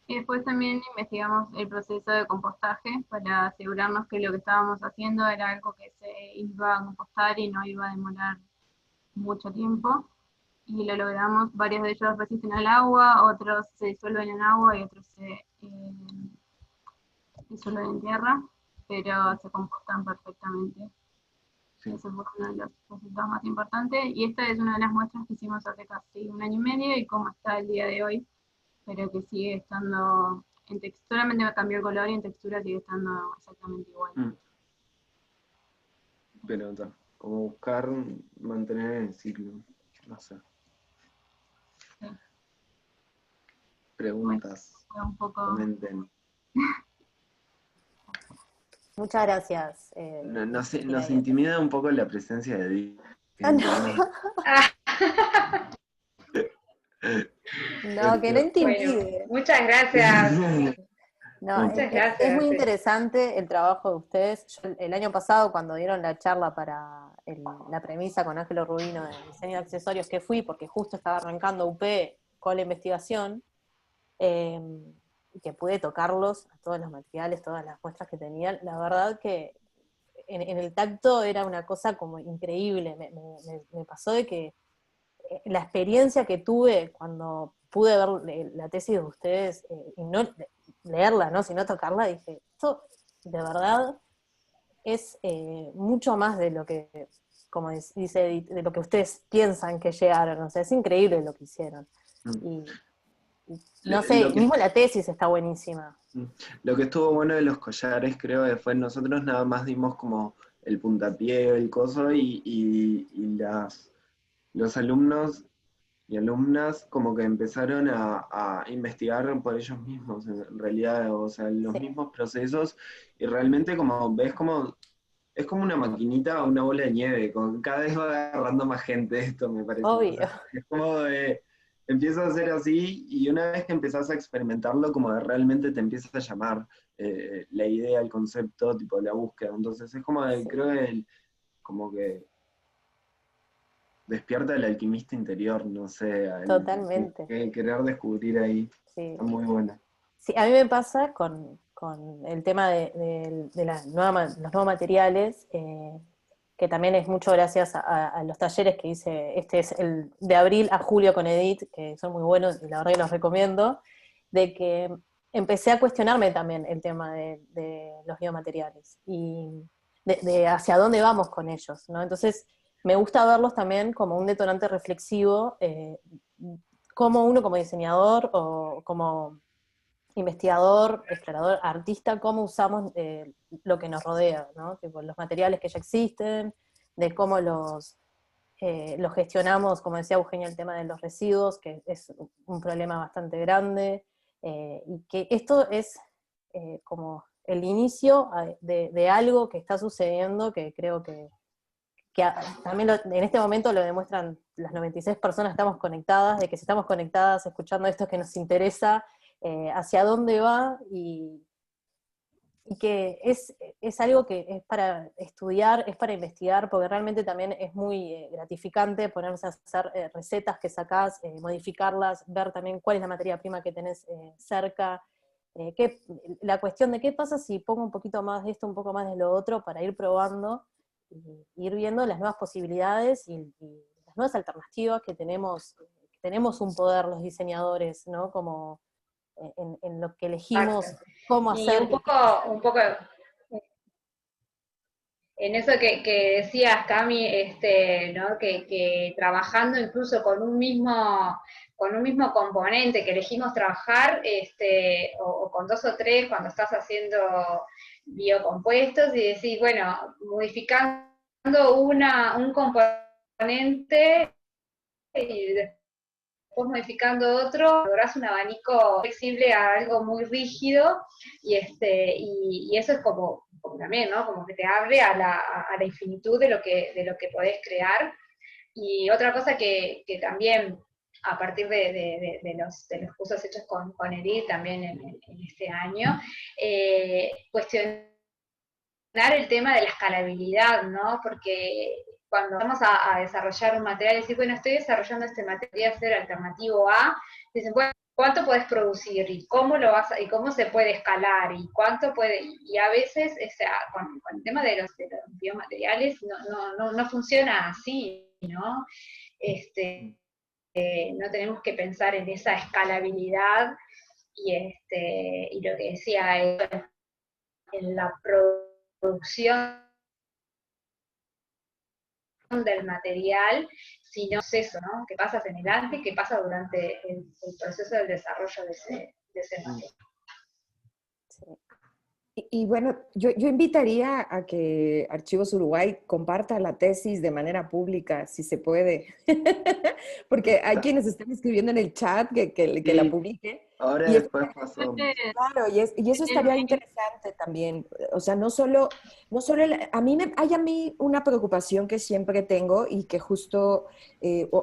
Y después también investigamos el proceso de compostaje para asegurarnos que lo que estábamos haciendo era algo que se iba a compostar y no iba a demorar mucho tiempo. Y lo logramos, varios de ellos resisten al agua, otros se disuelven en agua y otros se disuelven en tierra, pero se compostan perfectamente. Sí. Ese fue uno de los resultados más importantes. Y esta es una de las muestras que hicimos hace casi 1 año y medio y cómo está el día de hoy, pero que sigue estando, solamente cambió el color y en textura sigue estando exactamente igual. Pero como buscar mantener el ciclo, no sé. Sí. Preguntas, Bueno, un poco... comenten. Muchas gracias. Nos intimida un poco la presencia de Di. No, que no intimide. Bueno, muchas gracias. No, Muchas es muy gracias. interesante el trabajo de ustedes. Yo, el año pasado, cuando dieron la charla para la premisa con Ángelo Rubino de diseño de accesorios, que fui, porque justo estaba arrancando UP con la investigación, y que pude tocarlos a todos los materiales, todas las muestras que tenían, la verdad que en el tacto era una cosa como increíble. Me pasó de que la experiencia que tuve cuando pude ver la tesis de ustedes, y no leerla, ¿no? Sino tocarla, dije, esto de verdad es mucho más de lo que, como dice Edith, de lo que ustedes piensan que llegaron. O sea, es increíble lo que hicieron. Y no sé, mismo la tesis está buenísima. Lo que estuvo bueno de los collares, creo que fue nosotros nada más dimos como el puntapié, el coso, y los alumnos y alumnas como que empezaron a investigar por ellos mismos, en realidad, o sea, los Sí. mismos procesos, y realmente como ves como, es como una maquinita o una bola de nieve, cada vez va agarrando más gente esto, me parece. Obvio. O sea, es como de, empieza a ser así, y una vez que empezás a experimentarlo, como de realmente te empieza a llamar la idea, el concepto, tipo la búsqueda, entonces es como de, Sí. creo que como que despierta el alquimista interior, no sé, Totalmente. querer descubrir ahí. Sí. Está muy buena. Sí, a mí me pasa con el tema de los nuevos materiales, que también es mucho gracias a los talleres que hice, este es el de abril a julio con Edith, que son muy buenos y la verdad que los recomiendo, de que empecé a cuestionarme también el tema de los biomateriales y de hacia dónde vamos con ellos, ¿no? Entonces, me gusta verlos también como un detonante reflexivo, como uno como diseñador o como investigador, explorador, artista, cómo usamos lo que nos rodea, ¿no? Tipo, los materiales que ya existen, de cómo los gestionamos, como decía Eugenia, el tema de los residuos, que es un problema bastante grande, y que esto es como el inicio de algo que está sucediendo, que creo que también en este momento lo demuestran las 96 personas que estamos conectadas, de que si estamos conectadas escuchando esto que nos interesa, hacia dónde va, y que es algo que es para estudiar, es para investigar, porque realmente también es muy gratificante ponerse a hacer recetas que sacás, modificarlas, ver también cuál es la materia prima que tenés cerca, la cuestión de qué pasa si pongo un poquito más de esto, un poco más de lo otro, para ir probando, y ir viendo las nuevas posibilidades y las nuevas alternativas que tenemos un poder los diseñadores, ¿no? Como en lo que elegimos, Exacto. cómo Y hacer. un poco en eso que decías, Cami, ¿no? Que trabajando incluso con un mismo componente que elegimos trabajar, o con 2 o 3 cuando estás haciendo biocompuestos y decís, bueno, modificando un componente y vos modificando otro, lográs un abanico flexible a algo muy rígido, y eso es como también, ¿no? Como que te abre a la infinitud de lo que podés crear. Y otra cosa que también, a partir de los cursos hechos con Edith también en este año, cuestionar el tema de la escalabilidad, ¿no? Porque cuando vamos a desarrollar un material y decir, bueno, estoy desarrollando este material ser alternativo A, dicen, bueno, ¿cuánto podés producir? ¿Y cómo y cómo se puede escalar? ¿Y cuánto puede? Y a veces, con el tema de los biomateriales no funciona así, ¿no? No tenemos que pensar en esa escalabilidad y lo que decía, en la producción del material, sino es eso, ¿no? ¿Qué pasa en el antes, qué pasa durante el proceso del desarrollo de ese material? Sí. Y bueno, yo invitaría a que Archivos Uruguay comparta la tesis de manera pública, si se puede, porque hay quienes están escribiendo en el chat que la Sí, publiquen. ahora Y, después pasamos. claro, y eso estaría interesante también. O sea, hay a mí una preocupación que siempre tengo y que justo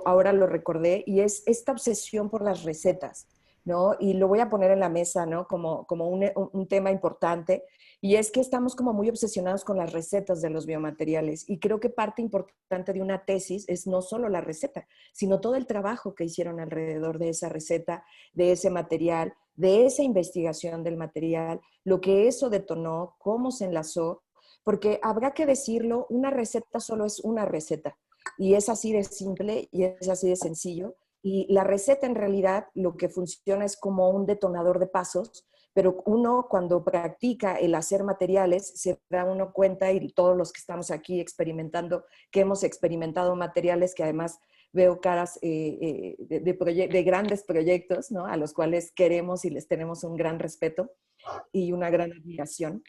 ahora lo recordé, y es esta obsesión por las recetas, ¿no? Y lo voy a poner en la mesa, ¿no? Como un tema importante, y es que estamos como muy obsesionados con las recetas de los biomateriales, y creo que parte importante de una tesis es no solo la receta, sino todo el trabajo que hicieron alrededor de esa receta, de ese material, de esa investigación del material, lo que eso detonó, cómo se enlazó, porque habrá que decirlo, una receta solo es una receta, y es así de simple y es así de sencillo. Y la receta en realidad lo que funciona es como un detonador de pasos, pero uno cuando practica el hacer materiales se da uno cuenta, y todos los que estamos aquí experimentando, que hemos experimentado materiales, que además veo caras de grandes proyectos, ¿no? A los cuales queremos y les tenemos un gran respeto y una gran admiración.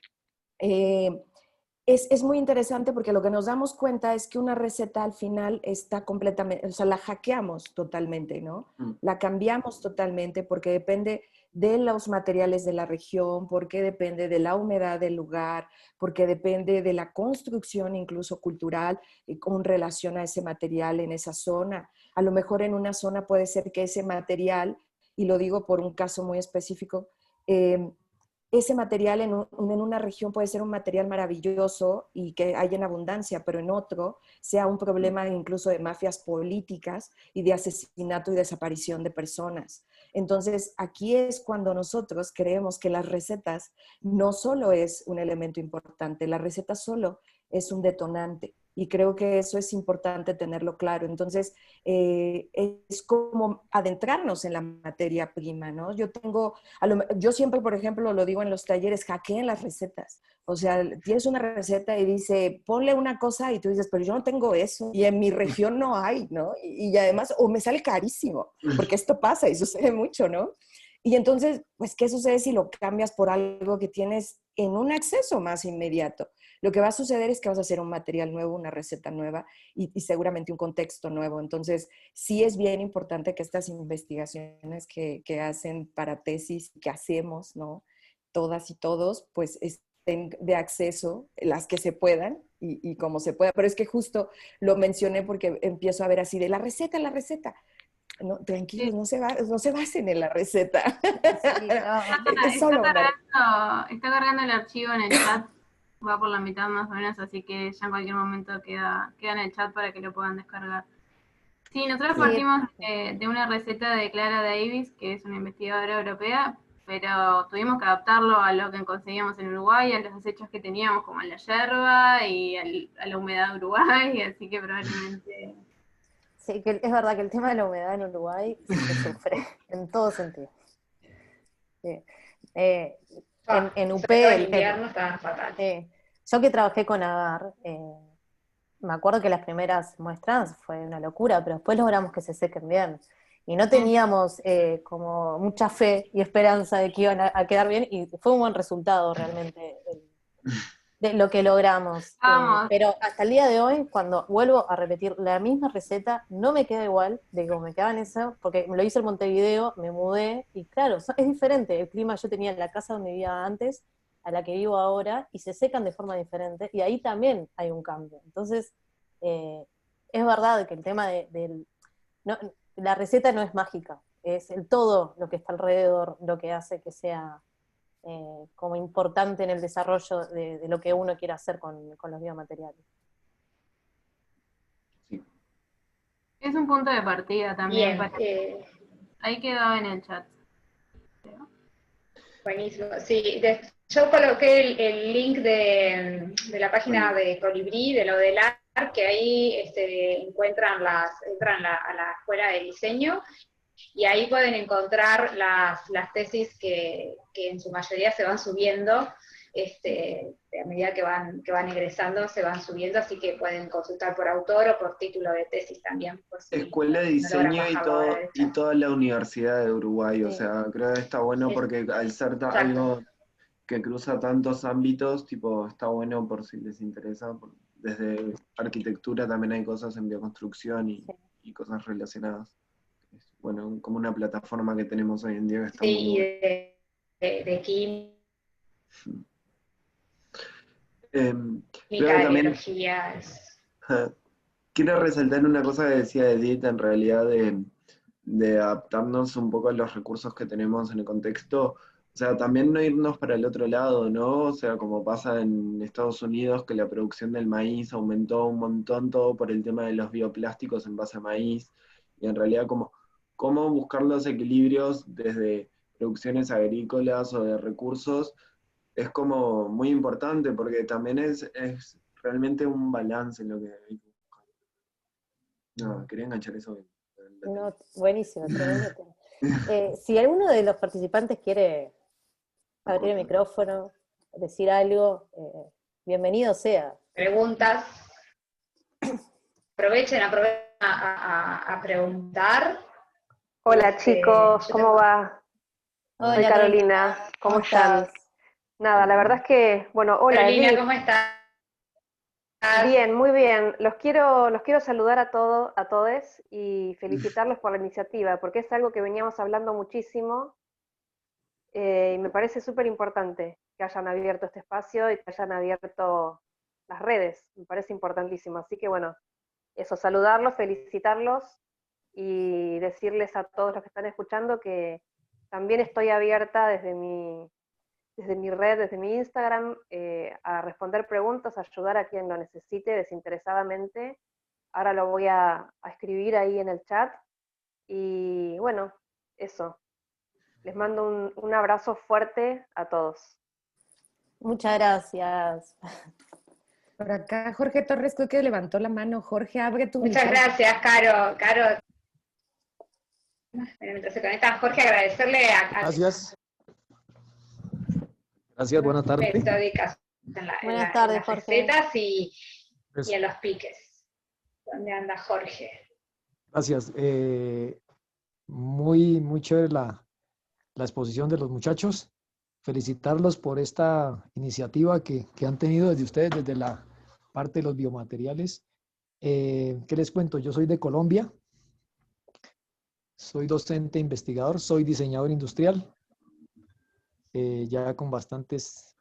Es muy interesante porque lo que nos damos cuenta es que una receta al final está completamente, o sea, la hackeamos totalmente, ¿no? La cambiamos totalmente porque depende de los materiales de la región, porque depende de la humedad del lugar, porque depende de la construcción incluso cultural con relación a ese material en esa zona. A lo mejor en una zona puede ser que ese material, y lo digo por un caso muy específico, ese material en una región puede ser un material maravilloso y que hay en abundancia, pero en otro sea un problema incluso de mafias políticas y de asesinato y desaparición de personas. Entonces, aquí es cuando nosotros creemos que las recetas no solo es un elemento importante, la receta solo es un detonante. Y creo que eso es importante tenerlo claro. Entonces, es como adentrarnos en la materia prima, ¿no? Yo siempre, por ejemplo, lo digo en los talleres, hackeen las recetas. O sea, tienes una receta y dice, ponle una cosa y tú dices, pero yo no tengo eso y en mi región no hay, ¿no? Y además, o me sale carísimo, porque esto pasa y sucede mucho, ¿no? Y entonces, pues, ¿qué sucede si lo cambias por algo que tienes en un acceso más inmediato? Lo que va a suceder es que vas a hacer un material nuevo, una receta nueva y seguramente un contexto nuevo. Entonces, sí es bien importante que estas investigaciones que hacen para tesis, que hacemos, ¿no? Todas y todos, pues estén de acceso, las que se puedan y como se pueda. Pero es que justo lo mencioné porque empiezo a ver así de la receta. No, tranquilos, no se basen en la receta. Sí, no. Es solo una... Está cargando el archivo en el chat, va por la mitad más o menos, así que ya en cualquier momento queda en el chat para que lo puedan descargar. Sí, nosotros partimos de una receta de Clara Davis, que es una investigadora europea, pero tuvimos que adaptarlo a lo que conseguíamos en Uruguay, a los desechos que teníamos, como a la yerba y a la humedad de Uruguay, así que probablemente... Sí, que es verdad que el tema de la humedad en Uruguay se sufre en todo sentido. Sí. En UP, sobre todo en invierno está fatal. yo que trabajé con agar, me acuerdo que las primeras muestras fue una locura, pero después logramos que se sequen bien. Y no teníamos como mucha fe y esperanza de que iban a quedar bien, y fue un buen resultado realmente de lo que logramos. Vamos. Pero hasta el día de hoy, cuando vuelvo a repetir la misma receta, no me queda igual de como me quedaba en eso, porque me lo hice en Montevideo, me mudé, y claro, es diferente. El clima yo tenía en la casa donde vivía antes, a la que vivo ahora, y se secan de forma diferente, y ahí también hay un cambio. Entonces, es verdad que el tema del... No, la receta no es mágica, es el todo lo que está alrededor, lo que hace que sea como importante en el desarrollo de lo que uno quiere hacer con los biomateriales. Sí. Es un punto de partida también. Bien, Ahí quedó en el chat. buenísimo. Sí, yo coloqué el link de la página de Colibrí, de lo del AR, que ahí entran a la escuela de diseño, y ahí pueden encontrar las tesis que en su mayoría se van subiendo, a medida que van ingresando, se van subiendo, así que pueden consultar por autor o por título de tesis también. Por si Escuela de no logran Diseño bajarlo ahora del y chat. toda la Universidad de Uruguay, o Sí. sea, creo que está bueno porque al ser Exacto. algo que cruza tantos ámbitos, tipo, está bueno por si les interesa. Desde arquitectura también hay cosas en bioconstrucción y cosas relacionadas. Es, bueno, como una plataforma que tenemos hoy en día que está Sí, muy y buena. de química, Creo que de también biología. quiero resaltar una cosa que decía Edith, en realidad, de adaptarnos un poco a los recursos que tenemos en el contexto. O sea, también no irnos para el otro lado, ¿no? O sea, como pasa en Estados Unidos, que la producción del maíz aumentó un montón todo por el tema de los bioplásticos en base a maíz. Y en realidad, cómo buscar los equilibrios desde producciones agrícolas o de recursos es como muy importante, porque también es realmente un balance en lo que hay que buscar. No, quería enganchar eso bien. No, buenísimo, tremendo tema. Si alguno de los participantes quiere abrir el micrófono, decir algo, bienvenido sea. Preguntas. Aprovechen a preguntar. Hola chicos, Yo ¿cómo tengo... va? Hola, Soy Carolina, ¿cómo están? Nada, la verdad es que, bueno, hola Carolina, Edith. ¿cómo estás? Bien, muy bien. Los quiero saludar a todos y felicitarlos por la iniciativa, porque es algo que veníamos hablando muchísimo y me parece súper importante que hayan abierto este espacio y que hayan abierto las redes. Me parece importantísimo. Así que bueno, eso, saludarlos, felicitarlos y decirles a todos los que están escuchando que también estoy abierta desde mi red, desde mi Instagram, a responder preguntas, a ayudar a quien lo necesite desinteresadamente. Ahora lo voy a escribir ahí en el chat. Y bueno, eso. Les mando un abrazo fuerte a todos. Muchas gracias. Por acá Jorge Torres creo que levantó la mano. Jorge, abre tu Muchas micrófono. gracias, Caro. Caro, mientras se conecta Jorge, agradecerle a Gracias. Gracias, buenas tardes. metódicas Buenas en tardes, las Jorge. recetas y Pues, en los piques. ¿Dónde anda Jorge? gracias. Muy chévere la exposición de los muchachos. Felicitarlos por esta iniciativa que han tenido desde ustedes, desde la parte de los biomateriales. ¿Qué les cuento? Yo soy de Colombia. Soy docente investigador, soy diseñador industrial. Ya con bastantes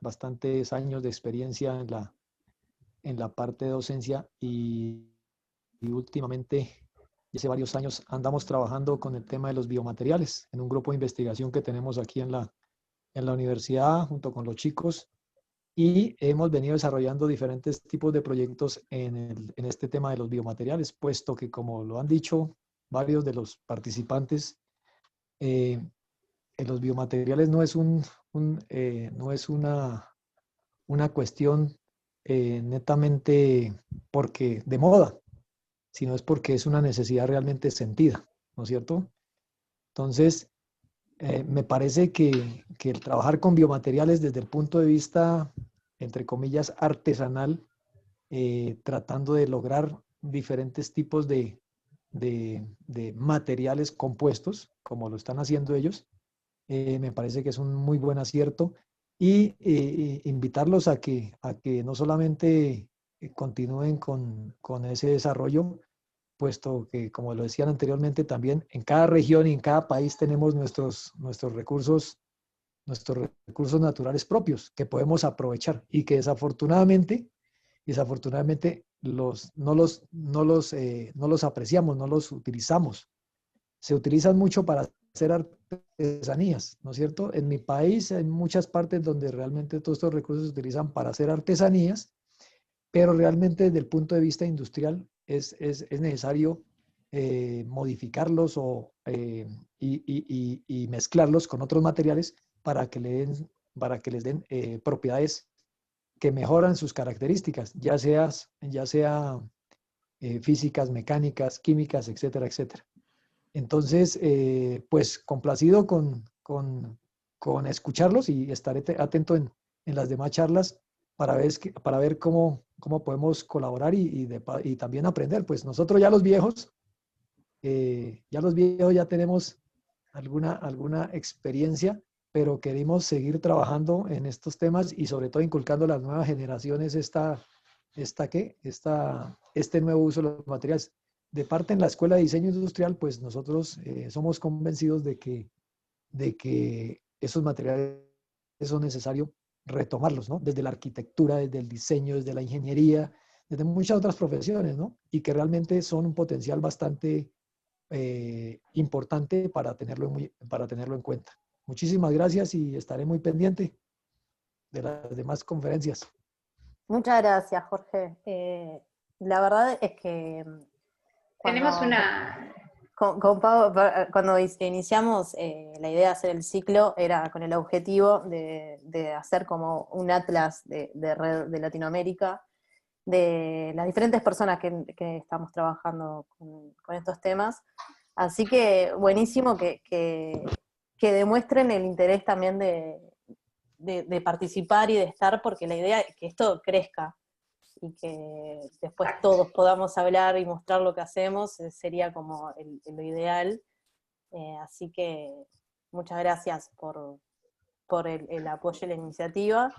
años de experiencia en la parte de docencia y últimamente, hace varios años, andamos trabajando con el tema de los biomateriales en un grupo de investigación que tenemos aquí en la universidad junto con los chicos y hemos venido desarrollando diferentes tipos de proyectos en este tema de los biomateriales, puesto que, como lo han dicho varios de los participantes, los biomateriales no es no es una cuestión netamente porque de moda, sino es porque es una necesidad realmente sentida, ¿no es cierto? Entonces, me parece que el trabajar con biomateriales desde el punto de vista, entre comillas, artesanal, tratando de lograr diferentes tipos de materiales compuestos, como lo están haciendo ellos, me parece que es un muy buen acierto y invitarlos a que no solamente continúen con ese desarrollo, puesto que, como lo decían anteriormente, también en cada región y en cada país tenemos nuestros recursos naturales propios que podemos aprovechar y que desafortunadamente no los apreciamos, no los utilizamos. Se utilizan mucho para hacer artesanías, ¿no es cierto? En mi país hay muchas partes donde realmente todos estos recursos se utilizan para hacer artesanías, pero realmente desde el punto de vista industrial es necesario modificarlos y mezclarlos con otros materiales para que, para que les den propiedades que mejoran sus características, ya sea físicas, mecánicas, químicas, etcétera, etcétera. Entonces, pues complacido con escucharlos y estaré atento en las demás charlas para ver cómo podemos colaborar y también aprender. Pues nosotros ya los viejos ya tenemos alguna experiencia, pero queremos seguir trabajando en estos temas y sobre todo inculcando a las nuevas generaciones este nuevo uso de los materiales. De parte en la Escuela de Diseño Industrial, pues nosotros somos convencidos de que esos materiales son necesarios retomarlos, ¿no? Desde la arquitectura, desde el diseño, desde la ingeniería, desde muchas otras profesiones, ¿no? Y que realmente son un potencial bastante importante para tenerlo en cuenta. Muchísimas gracias y estaré muy pendiente de las demás conferencias. Muchas gracias, Jorge. La verdad es que Tenemos una... con Pau, cuando iniciamos la idea de hacer el ciclo, era con el objetivo de hacer como un atlas de Latinoamérica, de las diferentes personas que estamos trabajando con estos temas. Así que buenísimo que demuestren el interés también de participar y de estar, porque la idea es que esto crezca y que después todos podamos hablar y mostrar lo que hacemos, sería como lo ideal. Así que muchas gracias por el apoyo y la iniciativa.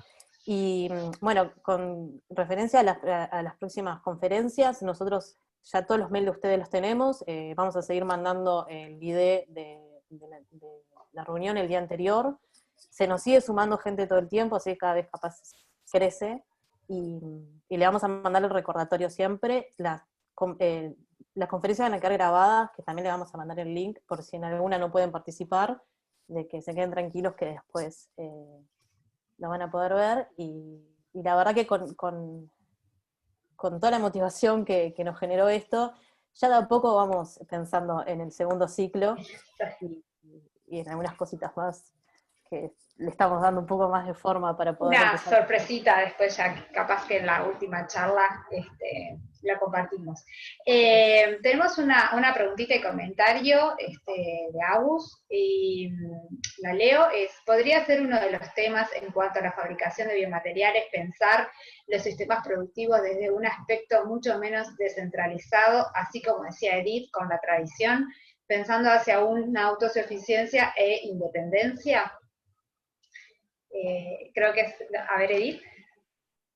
Y bueno, con referencia a las próximas conferencias, nosotros ya todos los mails de ustedes los tenemos, vamos a seguir mandando el ID de la reunión el día anterior. Se nos sigue sumando gente todo el tiempo, así que cada vez capaz crece, y le vamos a mandar el recordatorio siempre. Las conferencias van a quedar grabadas, que también le vamos a mandar el link, por si en alguna no pueden participar, de que se queden tranquilos que después lo van a poder ver, y la verdad que con toda la motivación que nos generó esto, ya de a poco vamos pensando en el segundo ciclo y en algunas cositas más que le estamos dando un poco más de forma para poder Una empezar. sorpresita después, ya capaz que en la última charla la compartimos. Tenemos una preguntita y comentario de Agus, y la leo. ¿Podría ser uno de los temas en cuanto a la fabricación de biomateriales pensar los sistemas productivos desde un aspecto mucho menos descentralizado, así como decía Edith, con la tradición, pensando hacia una autosuficiencia e independencia? Creo que es... A ver, Edith.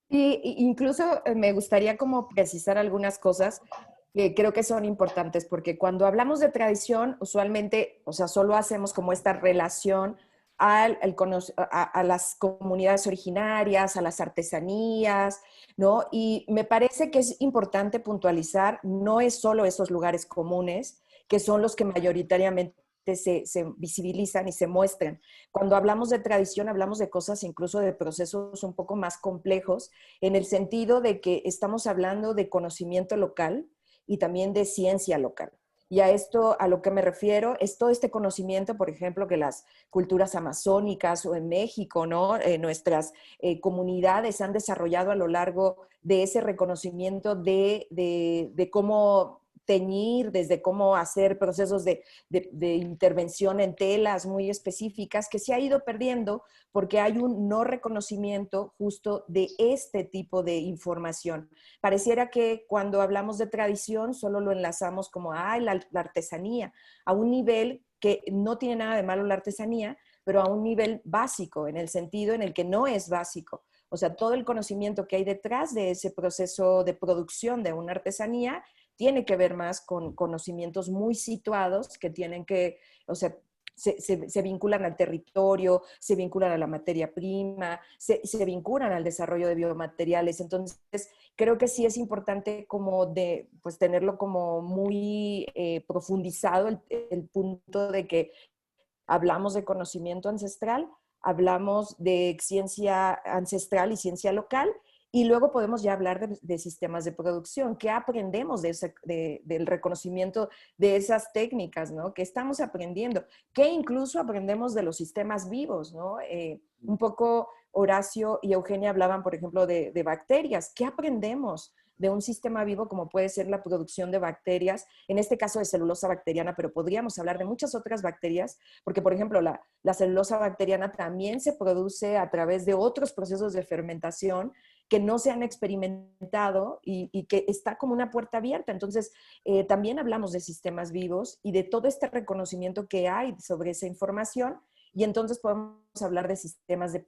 Y incluso me gustaría como precisar algunas cosas que creo que son importantes, porque cuando hablamos de tradición, usualmente, o sea, solo hacemos como esta relación a las comunidades originarias, a las artesanías, ¿no? Y me parece que es importante puntualizar, no es solo esos lugares comunes, que son los que mayoritariamente se visibilizan y se muestran. Cuando hablamos de tradición, hablamos de cosas, incluso de procesos un poco más complejos, en el sentido de que estamos hablando de conocimiento local y también de ciencia local. Y a esto, a lo que me refiero, es todo este conocimiento, por ejemplo, que las culturas amazónicas o en México, ¿no? Nuestras comunidades han desarrollado a lo largo de ese reconocimiento de cómo teñir, desde cómo hacer procesos de intervención en telas muy específicas, que se ha ido perdiendo porque hay un no reconocimiento justo de este tipo de información. Pareciera que cuando hablamos de tradición solo lo enlazamos como la artesanía, a un nivel que no tiene nada de malo la artesanía, pero a un nivel básico, en el sentido en el que no es básico. O sea, todo el conocimiento que hay detrás de ese proceso de producción de una artesanía tiene que ver más con conocimientos muy situados que tienen que, o sea, se vinculan al territorio, se vinculan a la materia prima, se vinculan al desarrollo de biomateriales. Entonces, creo que sí es importante como de, pues tenerlo como muy profundizado el punto de que hablamos de conocimiento ancestral, hablamos de ciencia ancestral y ciencia local, y luego podemos ya hablar de sistemas de producción. ¿Qué aprendemos del reconocimiento de esas técnicas, ¿no? ¿Qué estamos aprendiendo? ¿Qué incluso aprendemos de los sistemas vivos, ¿no? Un poco Horacio y Eugenia hablaban, por ejemplo, de bacterias. ¿Qué aprendemos de un sistema vivo como puede ser la producción de bacterias, en este caso de celulosa bacteriana, pero podríamos hablar de muchas otras bacterias, porque por ejemplo la celulosa bacteriana también se produce a través de otros procesos de fermentación que no se han experimentado y que está como una puerta abierta. Entonces, también hablamos de sistemas vivos y de todo este reconocimiento que hay sobre esa información, y entonces podemos hablar de sistemas de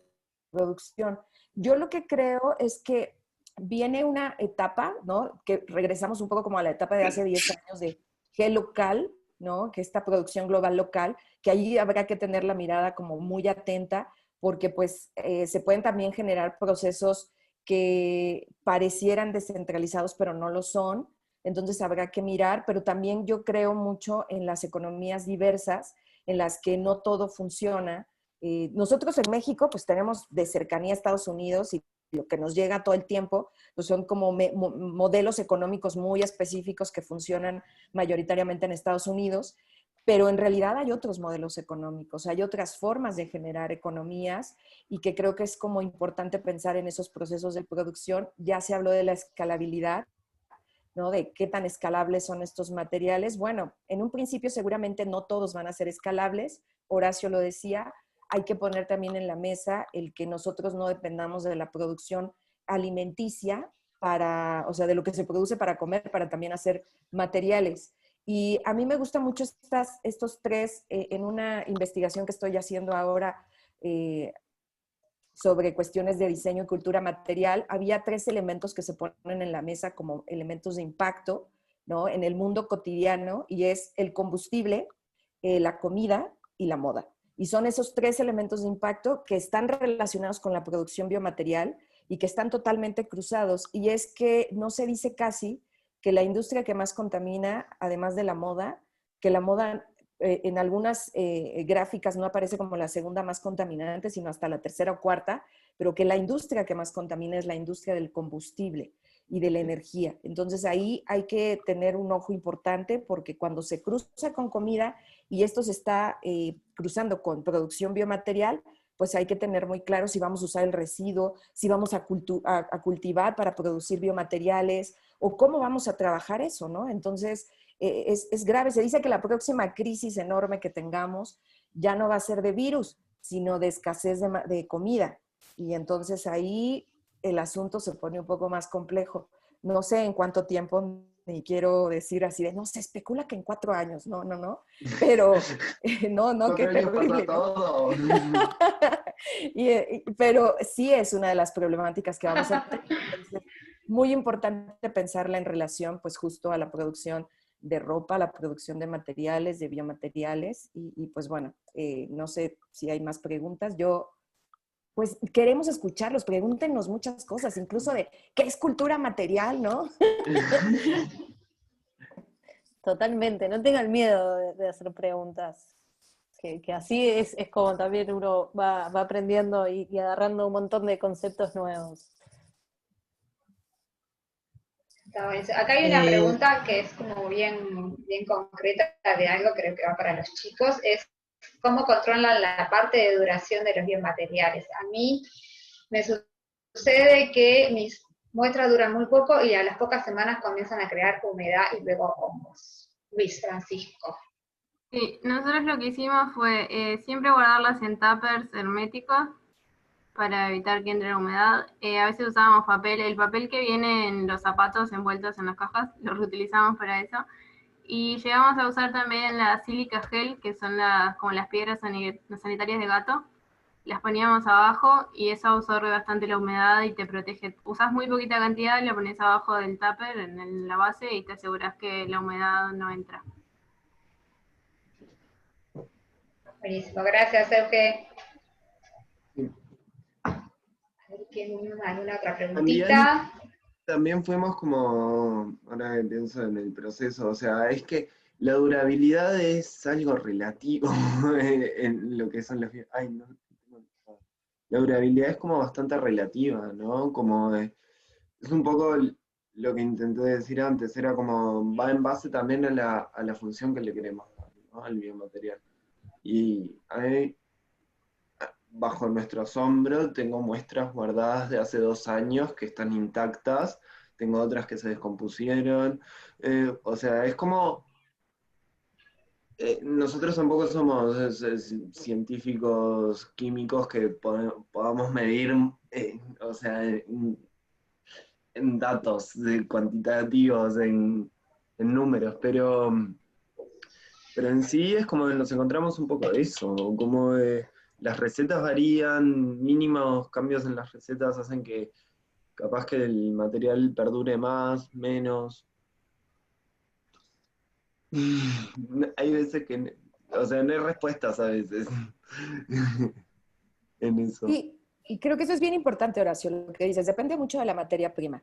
producción. Yo lo que creo es que viene una etapa, ¿no? Que regresamos un poco como a la etapa de hace 10 años de G local, ¿no? Que esta producción global local, que allí habrá que tener la mirada como muy atenta, porque pues se pueden también generar procesos que parecieran descentralizados, pero no lo son. Entonces habrá que mirar, pero también yo creo mucho en las economías diversas, en las que no todo funciona. Nosotros en México pues tenemos de cercanía a Estados Unidos, y lo que nos llega todo el tiempo pues son como modelos económicos muy específicos que funcionan mayoritariamente en Estados Unidos, pero en realidad hay otros modelos económicos, hay otras formas de generar economías, y que creo que es como importante pensar en esos procesos de producción. Ya se habló de la escalabilidad, ¿no? De qué tan escalables son estos materiales. Bueno, en un principio seguramente no todos van a ser escalables, Horacio lo decía. Hay que poner también en la mesa el que nosotros no dependamos de la producción alimenticia para, o sea, de lo que se produce para comer, para también hacer materiales. Y a mí me gustan mucho estos tres, en una investigación que estoy haciendo ahora sobre cuestiones de diseño y cultura material, había 3 elementos que se ponen en la mesa como elementos de impacto, ¿no? En el mundo cotidiano, y es el combustible, la comida y la moda. Y son esos 3 elementos de impacto que están relacionados con la producción biomaterial y que están totalmente cruzados. Y es que no se dice casi que la industria que más contamina, además de la moda, que la moda en algunas gráficas no aparece como la segunda más contaminante, sino hasta la tercera o cuarta, pero que la industria que más contamina es la industria del combustible y de la energía. Entonces ahí hay que tener un ojo importante, porque cuando se cruza con comida y esto se está cruzando con producción biomaterial, pues hay que tener muy claro si vamos a usar el residuo, si vamos a cultivar para producir biomateriales, o cómo vamos a trabajar eso, ¿no? Entonces, es grave. Se dice que la próxima crisis enorme que tengamos ya no va a ser de virus, sino de escasez de comida. Y entonces ahí el asunto se pone un poco más complejo. No sé en cuánto tiempo, ni quiero decir así de, no, se especula que en 4 años, no, pero no, qué terrible, ¿no? Pero sí es una de las problemáticas que vamos a tener. Entonces, muy importante pensarla en relación, pues justo a la producción de ropa, la producción de materiales, de biomateriales, y pues bueno, no sé si hay más preguntas. Yo, pues queremos escucharlos, pregúntenos muchas cosas, incluso de qué es cultura material, ¿no? Totalmente, no tengan miedo de hacer preguntas, que así es como también uno va aprendiendo y agarrando un montón de conceptos nuevos. Acá hay una pregunta que es como bien concreta de algo, creo que va para los chicos, es cómo controlan la parte de duración de los biomateriales. A mí me sucede que mis muestras duran muy poco y a las pocas semanas comienzan a crear humedad y luego hongos. Luis Francisco. Sí, nosotros lo que hicimos fue siempre guardarlas en tuppers herméticos para evitar que entre la humedad. A veces usábamos papel, el papel que viene en los zapatos envueltos en las cajas, lo reutilizamos para eso. Y llegamos a usar también la sílica gel, que son como las piedras sanitarias de gato. Las poníamos abajo y eso absorbe bastante la humedad y te protege. Usas muy poquita cantidad, la pones abajo del tupper en la base y te aseguras que la humedad no entra. Buenísimo, gracias, Euge. Sí. A ver, ¿alguna otra También, preguntita? también fuimos como, ahora que pienso en el proceso, o sea, es que la durabilidad es algo relativo en lo que son las... Ay, no. La durabilidad es como bastante relativa, ¿no? Como es un poco lo que intenté decir antes, era como va en base también a la función que le queremos dar, ¿no? Al biomaterial. Y a mí, bajo nuestro asombro, tengo muestras guardadas de hace 2 años que están intactas, tengo otras que se descompusieron, o sea, es como... nosotros tampoco somos científicos químicos que podamos medir, o sea, en datos cuantitativos, en números, pero en sí es como que nos encontramos un poco de eso, como las recetas varían, mínimos cambios en las recetas hacen que capaz que el material perdure más, menos. Hay veces que, o sea, no hay respuestas a veces en eso. Y creo que eso es bien importante, Horacio, lo que dices. Depende mucho de la materia prima,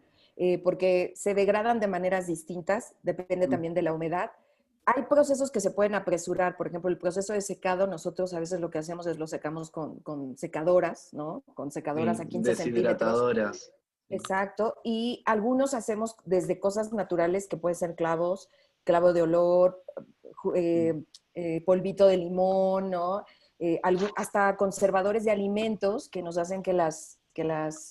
porque se degradan de maneras distintas, depende también de la humedad. Hay procesos que se pueden apresurar, por ejemplo, el proceso de secado, nosotros a veces lo que hacemos es lo secamos con secadoras, ¿no? Con secadoras Sí, a 15 centímetros. deshidratadoras. Exacto. Y algunos hacemos desde cosas naturales que pueden ser clavos, clavo de olor, polvito de limón, ¿no? Hasta conservadores de alimentos que nos hacen que las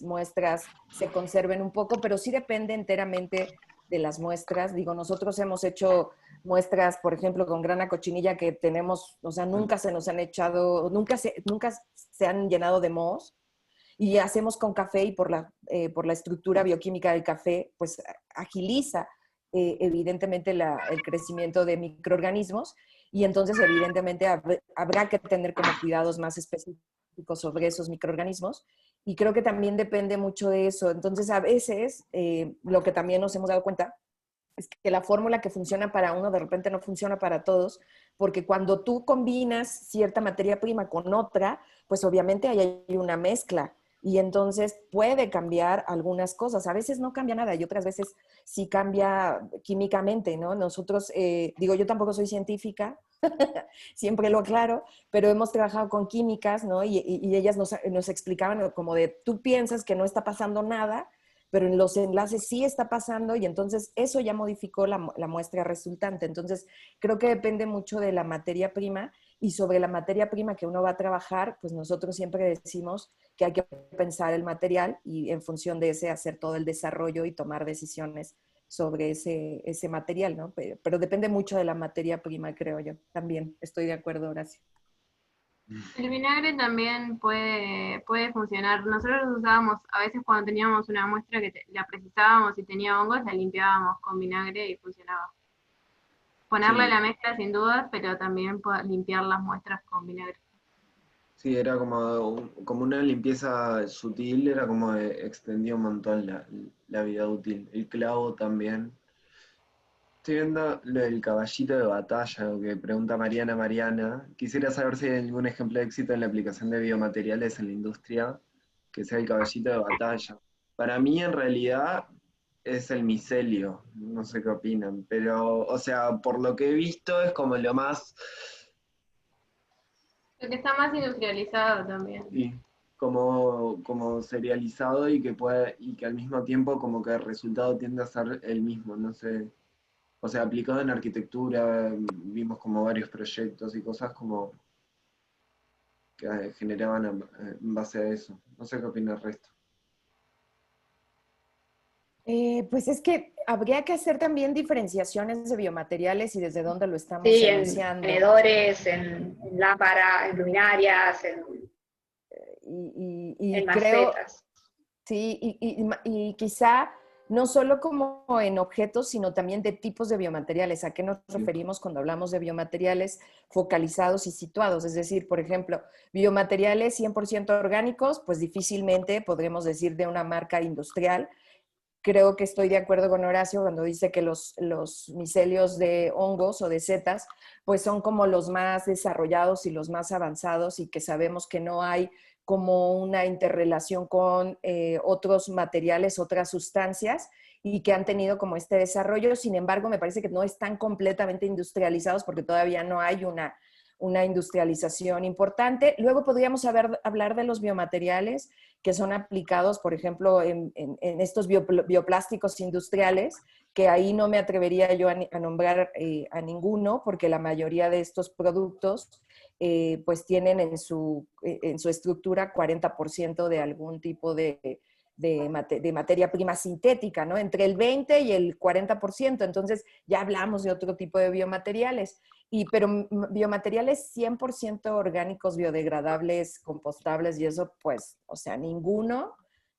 muestras se conserven un poco, pero sí depende enteramente de las muestras. Digo, nosotros hemos hecho muestras, por ejemplo, con grana cochinilla que tenemos, o sea, nunca se nos han echado, nunca se han llenado de moho, y hacemos con café y por la estructura bioquímica del café, pues agiliza evidentemente el crecimiento de microorganismos y entonces evidentemente habrá que tener como cuidados más específicos sobre esos microorganismos y creo que también depende mucho de eso. Entonces a veces lo que también nos hemos dado cuenta es que la fórmula que funciona para uno de repente no funciona para todos, porque cuando tú combinas cierta materia prima con otra, pues obviamente ahí hay una mezcla y entonces puede cambiar algunas cosas. A veces no cambia nada y otras veces sí cambia químicamente, ¿no? Nosotros, digo, yo tampoco soy científica, siempre lo aclaro, pero hemos trabajado con químicas, ¿no? Y ellas nos explicaban como de, tú piensas que no está pasando nada, pero en los enlaces sí está pasando y entonces eso ya modificó la muestra resultante. Entonces, creo que depende mucho de la materia prima y sobre la materia prima que uno va a trabajar, pues nosotros siempre decimos que hay que pensar el material y en función de ese hacer todo el desarrollo y tomar decisiones sobre ese material, ¿no? Pero depende mucho de la materia prima, creo yo. También estoy de acuerdo, Horacio. El vinagre también puede funcionar. Nosotros lo usábamos, a veces cuando teníamos una muestra que la precisábamos y tenía hongos, la limpiábamos con vinagre y funcionaba. Ponerle a Sí, la mezcla sin dudas, pero también limpiar las muestras con vinagre. sí, era como una limpieza sutil, era como extendía un montón la vida útil. El clavo también. Estoy viendo lo del caballito de batalla, lo que pregunta Mariana. Quisiera saber si hay algún ejemplo de éxito en la aplicación de biomateriales en la industria que sea el caballito de batalla. Para mí, en realidad, es el micelio. No sé qué opinan, pero, o sea, por lo que he visto, es como lo más, Lo que está más industrializado también. sí, como serializado y que al mismo tiempo como que el resultado tiende a ser el mismo, no sé. O sea, aplicado en arquitectura, vimos como varios proyectos y cosas como que generaban en base a eso. No sé qué opina el resto. Pues es que habría que hacer también diferenciaciones de biomateriales y desde dónde lo estamos Sí, en enunciando. tenedores, en lámparas, en luminarias, Y en creo, macetas. sí, y quizá no solo como en objetos, sino también de tipos de biomateriales. ¿A qué nos referimos cuando hablamos de biomateriales focalizados y situados? Es decir, por ejemplo, biomateriales 100% orgánicos, pues difícilmente podremos decir de una marca industrial. Creo que estoy de acuerdo con Horacio cuando dice que los micelios de hongos o de setas, pues son como los más desarrollados y los más avanzados y que sabemos que no hay como una interrelación con otros materiales, otras sustancias y que han tenido como este desarrollo. Sin embargo, me parece que no están completamente industrializados porque todavía no hay una industrialización importante. Luego podríamos hablar de los biomateriales que son aplicados, por ejemplo, en estos bioplásticos industriales, que ahí no me atrevería yo a nombrar a ninguno, porque la mayoría de estos productos pues tienen en su estructura 40% de algún tipo de materia prima sintética, ¿no? Entre el 20 y el 40%. Entonces ya hablamos de otro tipo de biomateriales. Pero biomateriales 100% orgánicos, biodegradables, compostables y eso, pues, o sea, ninguno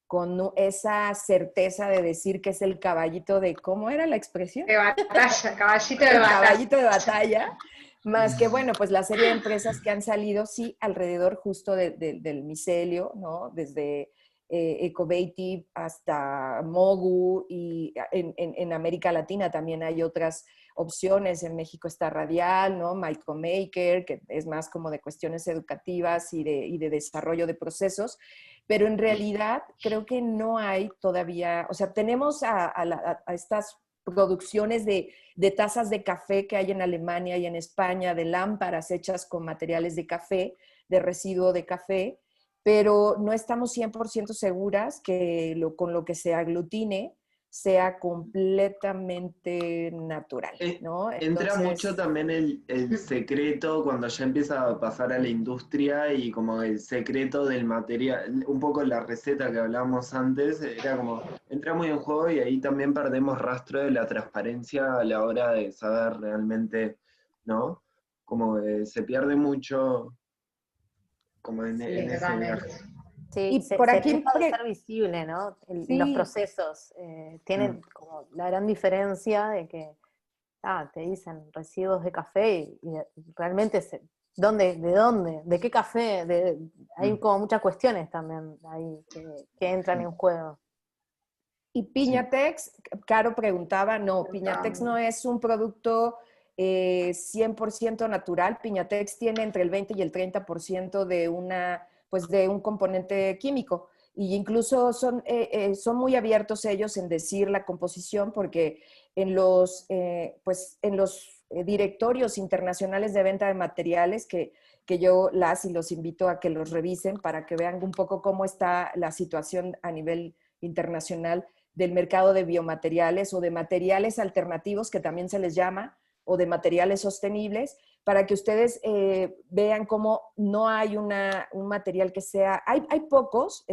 con esa certeza de decir que es el caballito de, ¿cómo era la expresión? De batalla, caballito de El batalla. caballito de batalla. Más que, bueno, pues la serie de empresas que han salido, sí, alrededor justo del micelio, ¿no? Desde Ecovative hasta Mogu y en América Latina también hay otras opciones. En México está Radial, ¿no? Micromaker, que es más como de cuestiones educativas y de desarrollo de procesos. Pero en realidad creo que no hay todavía, o sea, tenemos a estas producciones de tazas de café que hay en Alemania y en España, de lámparas hechas con materiales de café, de residuo de café, pero no estamos 100% seguras que con lo que se aglutine sea completamente natural, ¿no? Entra Entonces, mucho también el secreto cuando ya empieza a pasar a la industria y como el secreto del material, un poco la receta que hablábamos antes, era como, entra muy en juego y ahí también perdemos rastro de la transparencia a la hora de saber realmente, ¿no? Como se pierde mucho como en Sí, ese totalmente. viaje. Sí, y se por aquí, deja de ser visible, ¿no? Los sí, procesos tienen como la gran diferencia de que te dicen residuos de café y realmente ¿de dónde? ¿De qué café? Hay como muchas cuestiones también ahí que entran en juego. y Piñatex, Caro preguntaba, no, Piñatex no es un producto 100% natural. Piñatex tiene entre el 20 y el 30% pues de un componente químico. Y incluso son muy abiertos ellos en decir la composición porque en los directorios internacionales de venta de materiales que yo los invito a que los revisen para que vean un poco cómo está la situación a nivel internacional del mercado de biomateriales o de materiales alternativos, que también se les llama, o de materiales sostenibles, para que ustedes vean cómo no hay un material que sea, hay pocos,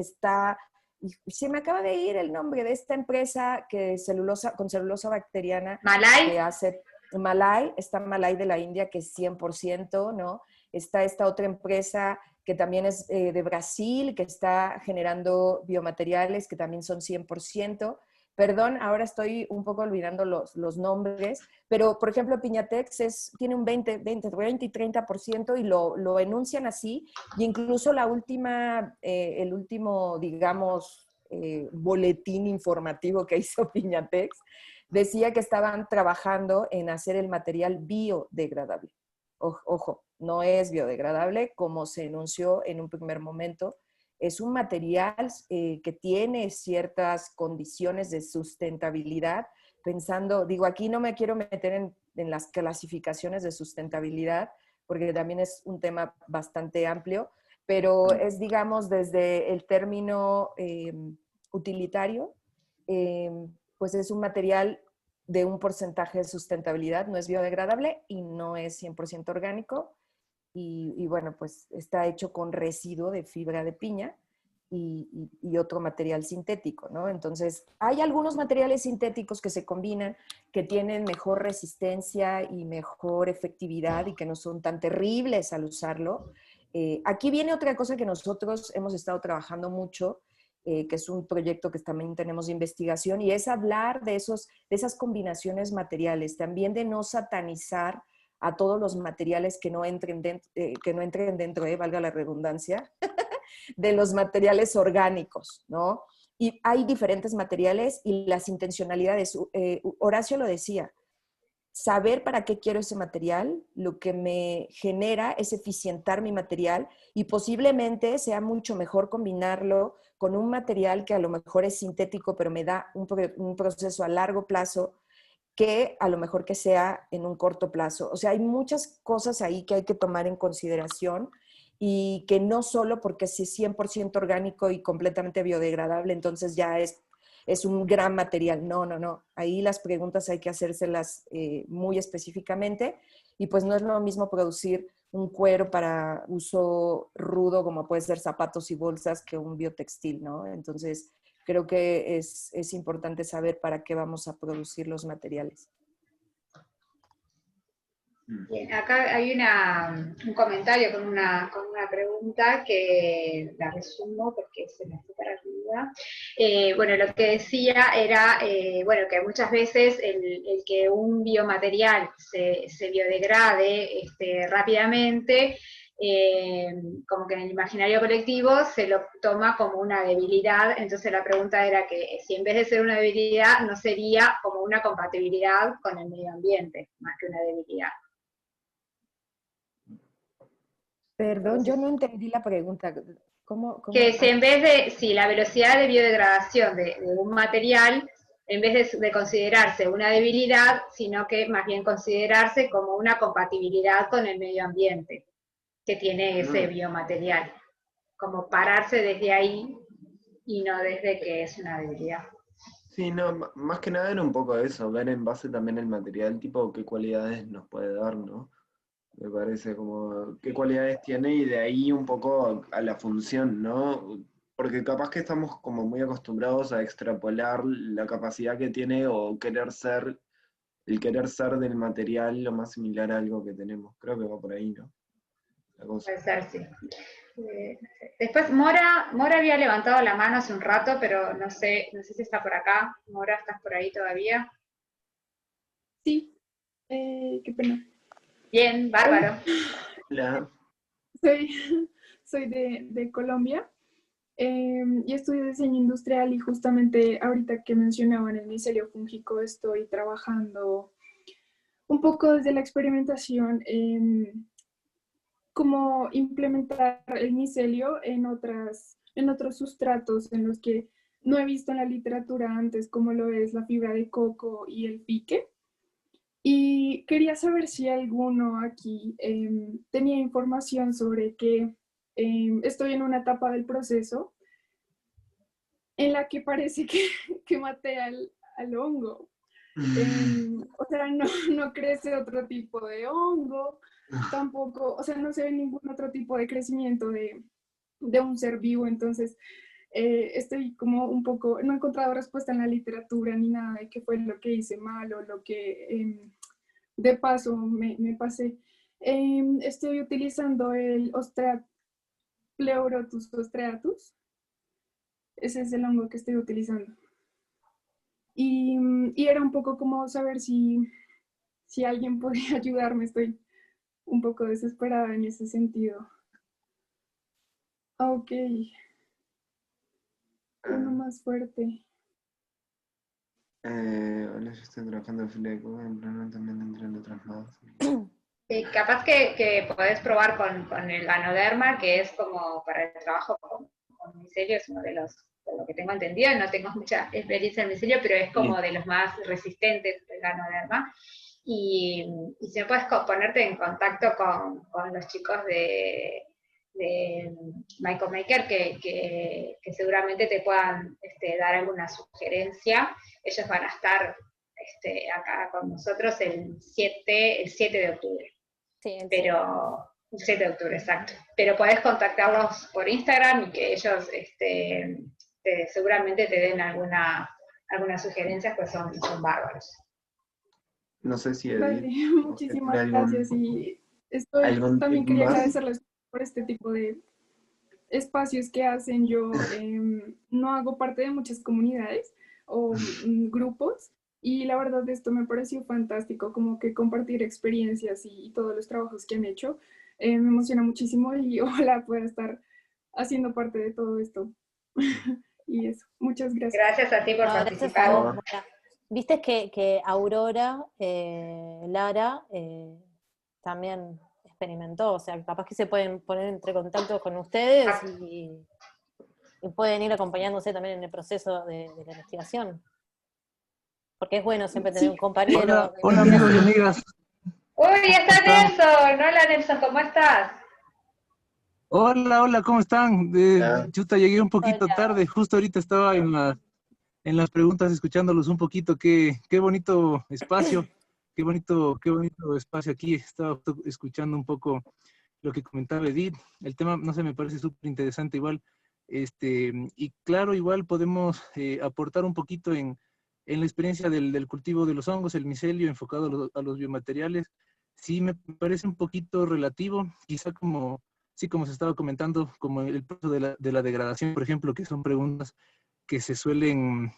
se me acaba de ir el nombre de esta empresa con celulosa bacteriana Malay. que hace Malay, está Malay de la India que es 100%, ¿no? Está esta otra empresa que también es de Brasil, que está generando biomateriales que también son 100%. Perdón, ahora estoy un poco olvidando los nombres, pero por ejemplo Piñatex tiene un 20 y 30% y lo enuncian así, y incluso el último, digamos, boletín informativo que hizo Piñatex decía que estaban trabajando en hacer el material biodegradable. Ojo, no es biodegradable como se enunció en un primer momento. Es un material que tiene ciertas condiciones de sustentabilidad, pensando, digo, aquí no me quiero meter en las clasificaciones de sustentabilidad, porque también es un tema bastante amplio, pero es, digamos, desde el término utilitario, pues es un material de un porcentaje de sustentabilidad, no es biodegradable y no es 100% orgánico. Y bueno, pues está hecho con residuo de fibra de piña y otro material sintético, ¿no? Entonces, hay algunos materiales sintéticos que se combinan, que tienen mejor resistencia y mejor efectividad y que no son tan terribles al usarlo. Aquí viene otra cosa que nosotros hemos estado trabajando mucho que es un proyecto que también tenemos de investigación, y es hablar de esas combinaciones materiales, también de no satanizar a todos los materiales que no entren dentro, valga la redundancia, de los materiales orgánicos, ¿no? Y hay diferentes materiales y las intencionalidades. Horacio lo decía, saber para qué quiero ese material, lo que me genera es eficientar mi material y posiblemente sea mucho mejor combinarlo con un material que a lo mejor es sintético, pero me da un proceso a largo plazo, que a lo mejor que sea en un corto plazo. O sea, hay muchas cosas ahí que hay que tomar en consideración y que no solo porque es 100% orgánico y completamente biodegradable, entonces ya es un gran material. No, no, no. Ahí las preguntas hay que hacérselas muy específicamente, y pues no es lo mismo producir un cuero para uso rudo, como puede ser zapatos y bolsas, que un biotextil, ¿no? Entonces, creo que es importante saber para qué vamos a producir los materiales. Bien, acá hay un comentario con una pregunta que la resumo porque se me fue para arriba. Bueno, lo que decía era, bueno, que muchas veces el que un biomaterial se biodegrade rápidamente, como que en el imaginario colectivo se lo toma como una debilidad. Entonces la pregunta era que si en vez de ser una debilidad, no sería como una compatibilidad con el medio ambiente, más que una debilidad. Perdón, yo no entendí la pregunta. ¿Cómo? Que si en vez de, si la velocidad de biodegradación de un material, en vez de considerarse una debilidad, sino que más bien considerarse como una compatibilidad con el medio ambiente que tiene ese biomaterial. Como pararse desde ahí y no desde que es una debilidad. Sí, no, más que nada era un poco eso, ver en base también el material, tipo qué cualidades nos puede dar, ¿no? Me parece como qué cualidades tiene y de ahí un poco a la función, ¿no? Porque capaz que estamos como muy acostumbrados a extrapolar la capacidad que tiene o el querer ser del material lo más similar a algo que tenemos. Creo que va por ahí, ¿no? La cosa. Puede ser, sí. Después Mora había levantado la mano hace un rato, pero no sé si está por acá. Mora, ¿estás por ahí todavía? Sí, qué pena. Bien, bárbaro. Hola. Soy de Colombia, y estudio diseño industrial, y justamente ahorita que mencionaban el micelio fúngico estoy trabajando un poco desde la experimentación en cómo implementar el micelio en otros sustratos en los que no he visto en la literatura antes, como lo es la fibra de coco y el pique. Y quería saber si alguno aquí tenía información sobre que estoy en una etapa del proceso en la que parece que maté al hongo. O sea, no crece otro tipo de hongo, tampoco, o sea, no se ve ningún otro tipo de crecimiento de un ser vivo. Entonces estoy como un poco, no he encontrado respuesta en la literatura ni nada de qué fue lo que hice mal o lo que de paso me pasé. Estoy utilizando el Pleurotus ostreatus. Ese es el hongo que estoy utilizando. Y era un poco como saber si alguien podía ayudarme. Estoy un poco desesperada en ese sentido. Ok. Uno más fuerte. Hola, yo estoy trabajando en Fleco, en plano también entre otras más. Capaz que podés probar con el Ganoderma, que es como para el trabajo con micelio, es uno de los, por lo que tengo entendido, no tengo mucha experiencia en micelio, pero es como de los más resistentes del Ganoderma. Y si no puedes ponerte en contacto con los chicos de Mycomaker, que seguramente te puedan dar alguna sugerencia. Ellos van a estar acá con nosotros el 7 de octubre. Sí, Pero el 7 de octubre, exacto. Pero podés contactarlos por Instagram y que ellos seguramente te den algunas sugerencias, pues son bárbaros. No sé si Vale, muchísimas gracias. Y algún también tip quería más. agradecerles por este tipo de espacios que hacen. Yo no hago parte de muchas comunidades o grupos, y la verdad esto me pareció fantástico, como que compartir experiencias y todos los trabajos que han hecho. Me emociona muchísimo y ojalá pueda estar haciendo parte de todo esto. Y eso, muchas gracias. Gracias a ti por No, gracias a participar. vos, Mara. Viste que Aurora, Lara, también experimentó, o sea, capaz que se pueden poner entre contacto con ustedes y pueden ir acompañándose también en el proceso de la investigación. Porque es bueno siempre tener un compañero. Hola, hola amigos y amigas. Uy, está Nelson. Hola Nelson, ¿cómo estás? Hola, ¿cómo están? Chuta, llegué un poquito tarde, justo ahorita estaba en las preguntas escuchándolos un poquito. Qué bonito espacio, qué bonito espacio aquí. Estaba escuchando un poco lo que comentaba Edith. El tema, no sé, me parece súper interesante igual. Y claro, igual podemos aportar un poquito en la experiencia del cultivo de los hongos, el micelio enfocado a los biomateriales. Sí, me parece un poquito relativo, quizá como se estaba comentando, como el proceso de la degradación, por ejemplo, que son preguntas que se suelen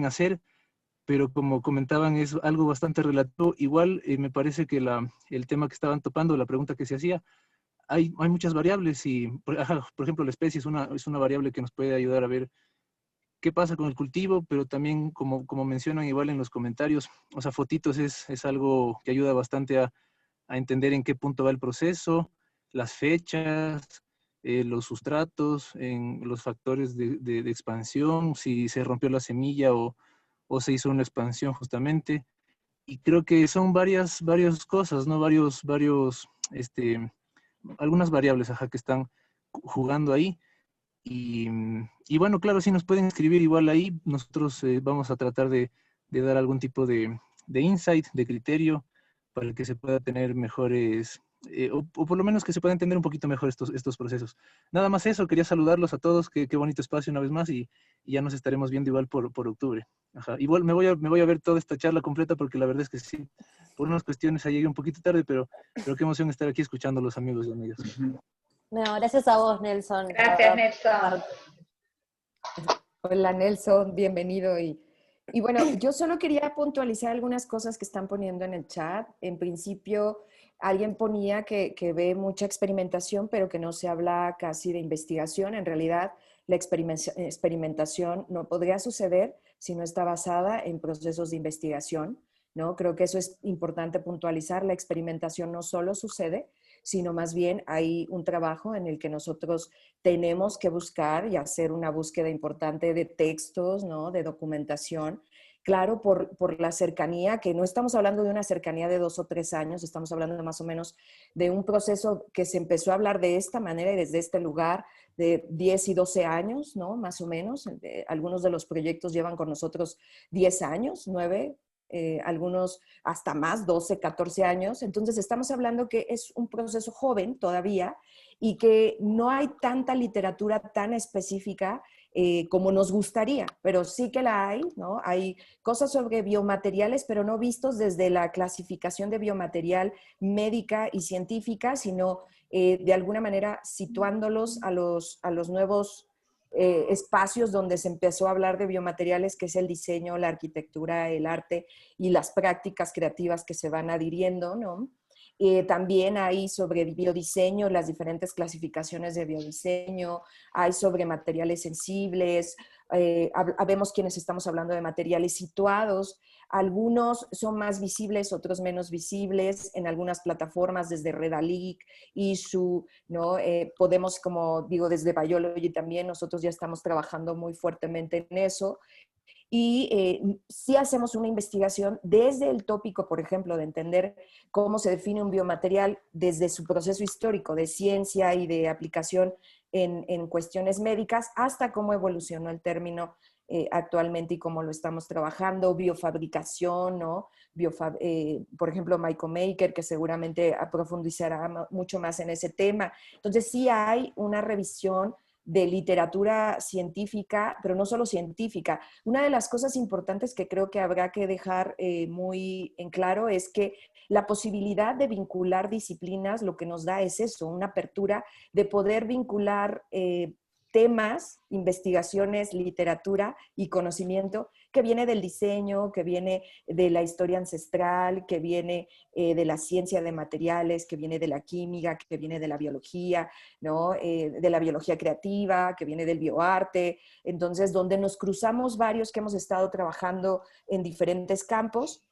hacer, pero como comentaban es algo bastante relativo. Igual me parece que el tema que estaban topando, la pregunta que se hacía, hay muchas variables y, por ejemplo, la especie es una variable que nos puede ayudar a ver qué pasa con el cultivo, pero también, como mencionan igual en los comentarios, o sea, fotitos es algo que ayuda bastante a entender en qué punto va el proceso, las fechas, los sustratos, en los factores de expansión, si se rompió la semilla o se hizo una expansión justamente. Y creo que son varias cosas, ¿no? Algunas variables, que están jugando ahí. Y bueno, claro, si nos pueden escribir igual ahí, nosotros vamos a tratar de dar algún tipo de insight, de criterio, para que se pueda tener mejores, o por lo menos que se pueda entender un poquito mejor estos procesos. Nada más eso, quería saludarlos a todos, qué bonito espacio una vez más, y ya nos estaremos viendo igual por octubre. Igual me voy a ver toda esta charla completa, porque la verdad es que sí, por unas cuestiones llegué un poquito tarde, pero qué emoción estar aquí escuchando a los amigos y amigas. No, gracias a vos, Nelson. Gracias, Nelson. Hola, Nelson, bienvenido. Y bueno, yo solo quería puntualizar algunas cosas que están poniendo en el chat. En principio, alguien ponía que ve mucha experimentación, pero que no se habla casi de investigación. En realidad, la experimentación no podría suceder si no está basada en procesos de investigación, ¿no? Creo que eso es importante puntualizar. La experimentación no solo sucede, sino más bien hay un trabajo en el que nosotros tenemos que buscar y hacer una búsqueda importante de textos, ¿no? De documentación. Claro, por la cercanía, que no estamos hablando de una cercanía de 2 o 3 años, estamos hablando de más o menos de un proceso que se empezó a hablar de esta manera y desde este lugar de 10 y 12 años, ¿no? Más o menos. Algunos de los proyectos llevan con nosotros 10 años, 9, algunos hasta más, 12, 14 años. Entonces estamos hablando que es un proceso joven todavía y que no hay tanta literatura tan específica como nos gustaría, pero sí que la hay, ¿no? Hay cosas sobre biomateriales, pero no vistos desde la clasificación de biomaterial médica y científica, sino de alguna manera situándolos a los nuevos espacios donde se empezó a hablar de biomateriales, que es el diseño, la arquitectura, el arte y las prácticas creativas que se van adhiriendo, ¿no? También hay sobre biodiseño, las diferentes clasificaciones de biodiseño, hay sobre materiales sensibles, vemos quienes estamos hablando de materiales situados. Algunos son más visibles, otros menos visibles en algunas plataformas desde Redalic, Issue, ¿no? Podemos, como digo, desde Biology también, nosotros ya estamos trabajando muy fuertemente en eso. Y sí hacemos una investigación desde el tópico, por ejemplo, de entender cómo se define un biomaterial desde su proceso histórico de ciencia y de aplicación en cuestiones médicas, hasta cómo evolucionó el término actualmente y cómo lo estamos trabajando, biofabricación, ¿no? Por ejemplo, Mycomaker, que seguramente profundizará mucho más en ese tema. Entonces sí hay una revisión de literatura científica, pero no solo científica. Una de las cosas importantes que creo que habrá que dejar muy en claro es que la posibilidad de vincular disciplinas lo que nos da es eso, una apertura de poder vincular temas, investigaciones, literatura y conocimiento que viene del diseño, que viene de la historia ancestral, que viene de la ciencia de materiales, que viene de la química, que viene de la biología, ¿no? De la biología creativa, que viene del bioarte. Entonces, donde nos cruzamos varios que hemos estado trabajando en diferentes campos.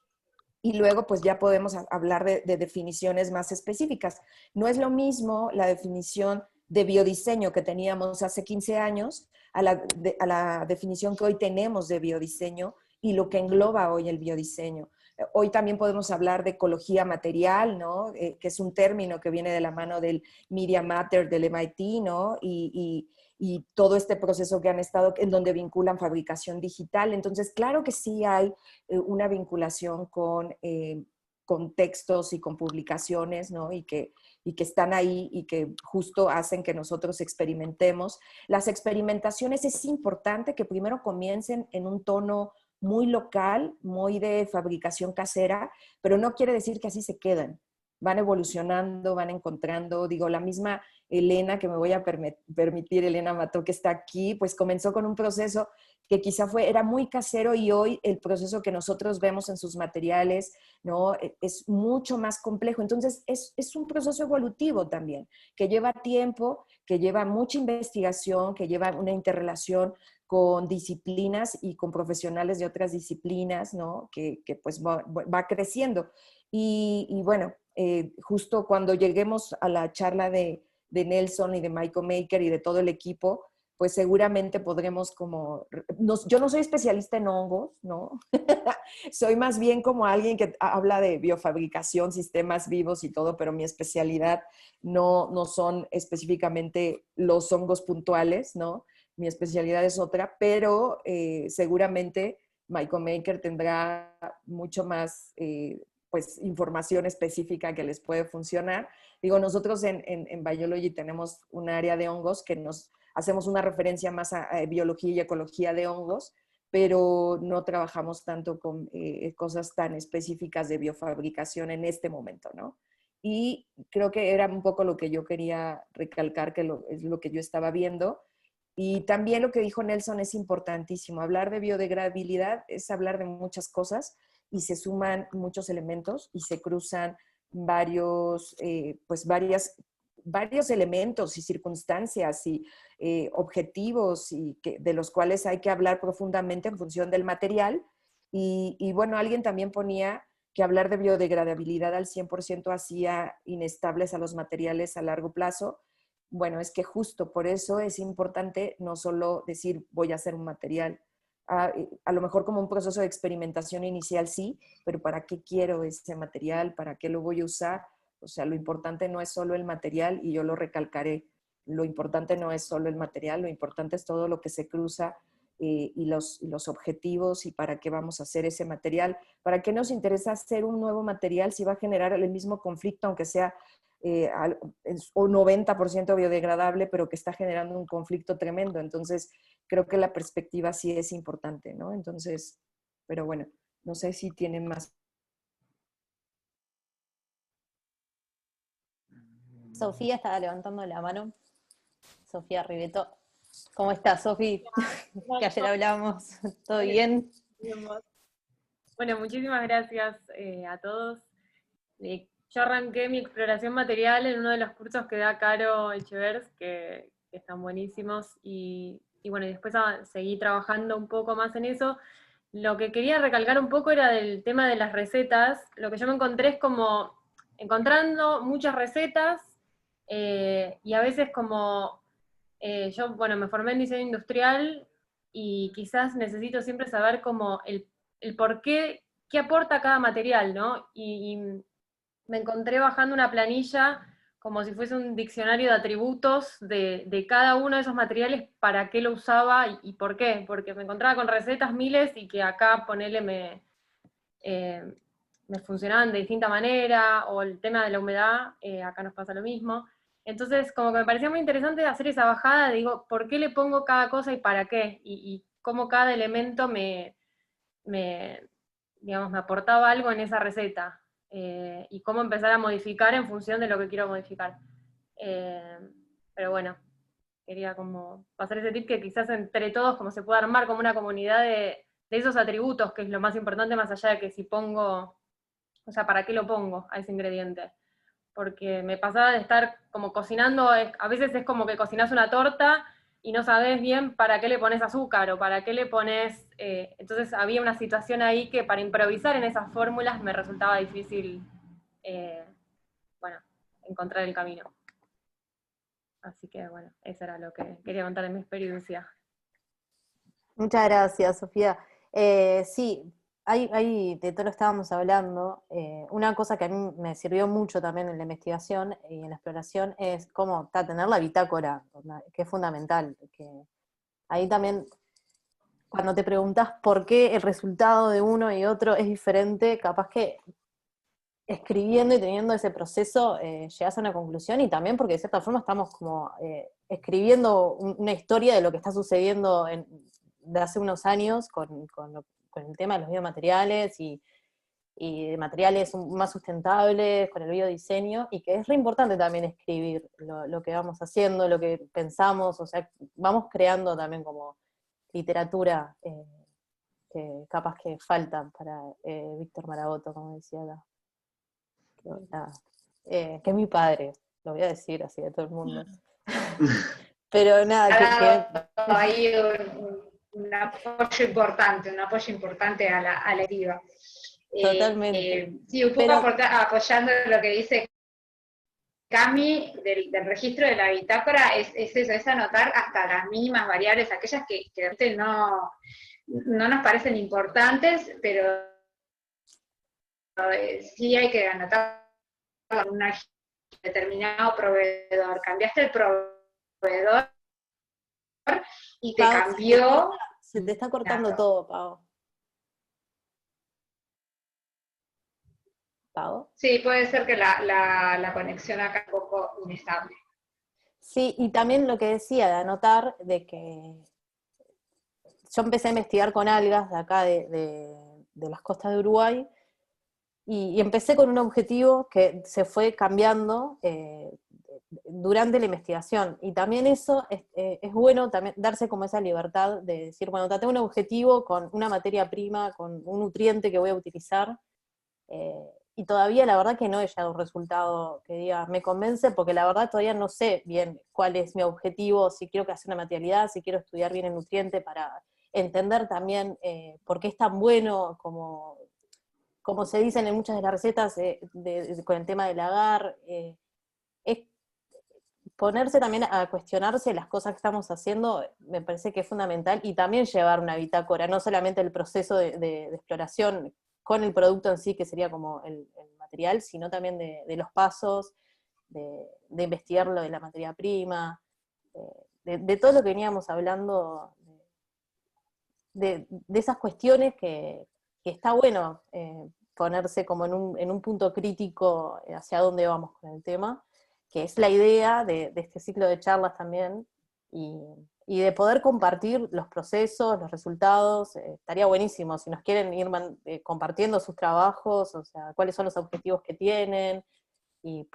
Y luego, pues ya podemos hablar de definiciones más específicas. No es lo mismo la definición de biodiseño que teníamos hace 15 años a la definición que hoy tenemos de biodiseño y lo que engloba hoy el biodiseño. Hoy también podemos hablar de ecología material, ¿no? Que es un término que viene de la mano del Media Matter del MIT, ¿no? Y todo este proceso que han estado, en donde vinculan fabricación digital. Entonces, claro que sí hay una vinculación con textos y con publicaciones, ¿no? Y que están ahí y que justo hacen que nosotros experimentemos. Las experimentaciones es importante que primero comiencen en un tono muy local, muy de fabricación casera, pero no quiere decir que así se quedan. Van evolucionando, van encontrando, digo, la misma Elena, que me voy a permitir, Elena Mató, que está aquí, pues comenzó con un proceso que quizá era muy casero y hoy el proceso que nosotros vemos en sus materiales, ¿no? Es mucho más complejo. Entonces, es un proceso evolutivo también, que lleva tiempo, que lleva mucha investigación, que lleva una interrelación con disciplinas y con profesionales de otras disciplinas, ¿no? Que pues va creciendo. Y bueno, justo cuando lleguemos a la charla de Nelson y de Michael Maker y de todo el equipo, pues seguramente podremos yo no soy especialista en hongos, ¿no? Soy más bien como alguien que habla de biofabricación, sistemas vivos y todo, pero mi especialidad no son específicamente los hongos puntuales, ¿no? Mi especialidad es otra, pero seguramente Michael Maker tendrá mucho más pues, información específica que les puede funcionar. Digo, nosotros en Biology tenemos un área de hongos que hacemos una referencia más a biología y ecología de hongos, pero no trabajamos tanto con cosas tan específicas de biofabricación en este momento, ¿no? Y creo que era un poco lo que yo quería recalcar, que es lo que yo estaba viendo. Y también lo que dijo Nelson es importantísimo. Hablar de biodegradabilidad es hablar de muchas cosas y se suman muchos elementos y se cruzan varios elementos y circunstancias y objetivos de los cuales hay que hablar profundamente en función del material. Y bueno, alguien también ponía que hablar de biodegradabilidad al 100% hacía inestables a los materiales a largo plazo. Bueno, es que justo por eso es importante no solo decir voy a hacer un material, a lo mejor como un proceso de experimentación inicial sí, pero ¿para qué quiero ese material? ¿Para qué lo voy a usar? O sea, lo importante no es solo el material, y yo lo recalcaré, lo importante no es solo el material, lo importante es todo lo que se cruza y los objetivos y para qué vamos a hacer ese material. ¿Para qué nos interesa hacer un nuevo material si va a generar el mismo conflicto, aunque sea o 90% biodegradable, pero que está generando un conflicto tremendo? Entonces, creo que la perspectiva sí es importante, ¿no? Entonces, pero bueno, no sé si tienen más. Sofía estaba levantando la mano. Sofía Ribeto. ¿Cómo estás, Sofía? Que ayer hablamos. ¿Todo bien? Bueno, muchísimas gracias a todos. Yo arranqué mi exploración material en uno de los cursos que da Caro Echevers, que están buenísimos, y bueno, después seguí trabajando un poco más en eso. Lo que quería recalcar un poco era del tema de las recetas. Lo que yo me encontré es como encontrando muchas recetas, y a veces como, yo, bueno, me formé en diseño industrial, y quizás necesito siempre saber como el por qué aporta cada material, ¿no? Y me encontré bajando una planilla como si fuese un diccionario de atributos de cada uno de esos materiales, para qué lo usaba y por qué, porque me encontraba con recetas miles y que acá, ponele, me funcionaban de distinta manera, o el tema de la humedad, acá nos pasa lo mismo. Entonces, como que me parecía muy interesante hacer esa bajada, digo, ¿por qué le pongo cada cosa y para qué? Y cómo cada elemento digamos, me aportaba algo en esa receta, y cómo empezar a modificar en función de lo que quiero modificar. Pero bueno, quería como pasar ese tip que quizás entre todos como se pueda armar como una comunidad de esos atributos, que es lo más importante, más allá de que si pongo, o sea, ¿para qué lo pongo a ese ingrediente? Porque me pasaba de estar como cocinando, a veces es como que cocinás una torta y no sabes bien para qué le pones azúcar o para qué le pones, entonces había una situación ahí que para improvisar en esas fórmulas me resultaba difícil, bueno, encontrar el camino. Así que bueno, eso era lo que quería contar de mi experiencia. Muchas gracias, Sofía. Sí, hay, de todo lo que estábamos hablando, una cosa que a mí me sirvió mucho también en la investigación y en la exploración es cómo tener la bitácora, que es fundamental. Que ahí también, cuando te preguntás por qué el resultado de uno y otro es diferente, capaz que escribiendo y teniendo ese proceso llegás a una conclusión, y también porque de cierta forma estamos como escribiendo una historia de lo que está sucediendo de hace unos años con el tema de los biomateriales y de materiales más sustentables, con el biodiseño, y que es re importante también escribir lo que vamos haciendo, lo que pensamos, o sea, vamos creando también como literatura que capaz que falta para Víctor Marabotto, como decía acá. Que es mi padre, lo voy a decir así de todo el mundo. Pero nada, hay un apoyo importante a la deriva. Totalmente. Sí, un poco apoyando lo que dice Cami del registro de la bitácora, es eso, es anotar hasta las mínimas variables, aquellas que realmente no nos parecen importantes, pero sí hay que anotar con un determinado proveedor. Cambiaste el proveedor y te cambió. Se te está cortando todo, Pau. ¿Pau? Sí, puede ser que la conexión acá es un poco inestable. Sí, y también lo que decía de anotar de que yo empecé a investigar con algas de acá de las costas de Uruguay, y empecé con un objetivo que se fue cambiando durante la investigación, y también eso es bueno también darse como esa libertad de decir, bueno, tengo un objetivo con una materia prima, con un nutriente que voy a utilizar, y todavía la verdad que no he llegado a un resultado que diga, me convence, porque la verdad todavía no sé bien cuál es mi objetivo, si quiero que hacer una materialidad, si quiero estudiar bien el nutriente para entender también por qué es tan bueno como se dicen en muchas de las recetas con el tema del agar, es ponerse también a cuestionarse las cosas que estamos haciendo, me parece que es fundamental, y también llevar una bitácora, no solamente el proceso de exploración con el producto en sí, que sería como el material, sino también de los pasos, de investigar lo de la materia prima, de todo lo que veníamos hablando, de esas cuestiones que está bueno ponerse como en un punto crítico hacia dónde vamos con el tema, que es la idea de este ciclo de charlas también, y de poder compartir los procesos, los resultados. Estaría buenísimo si nos quieren ir compartiendo sus trabajos, o sea, cuáles son los objetivos que tienen, y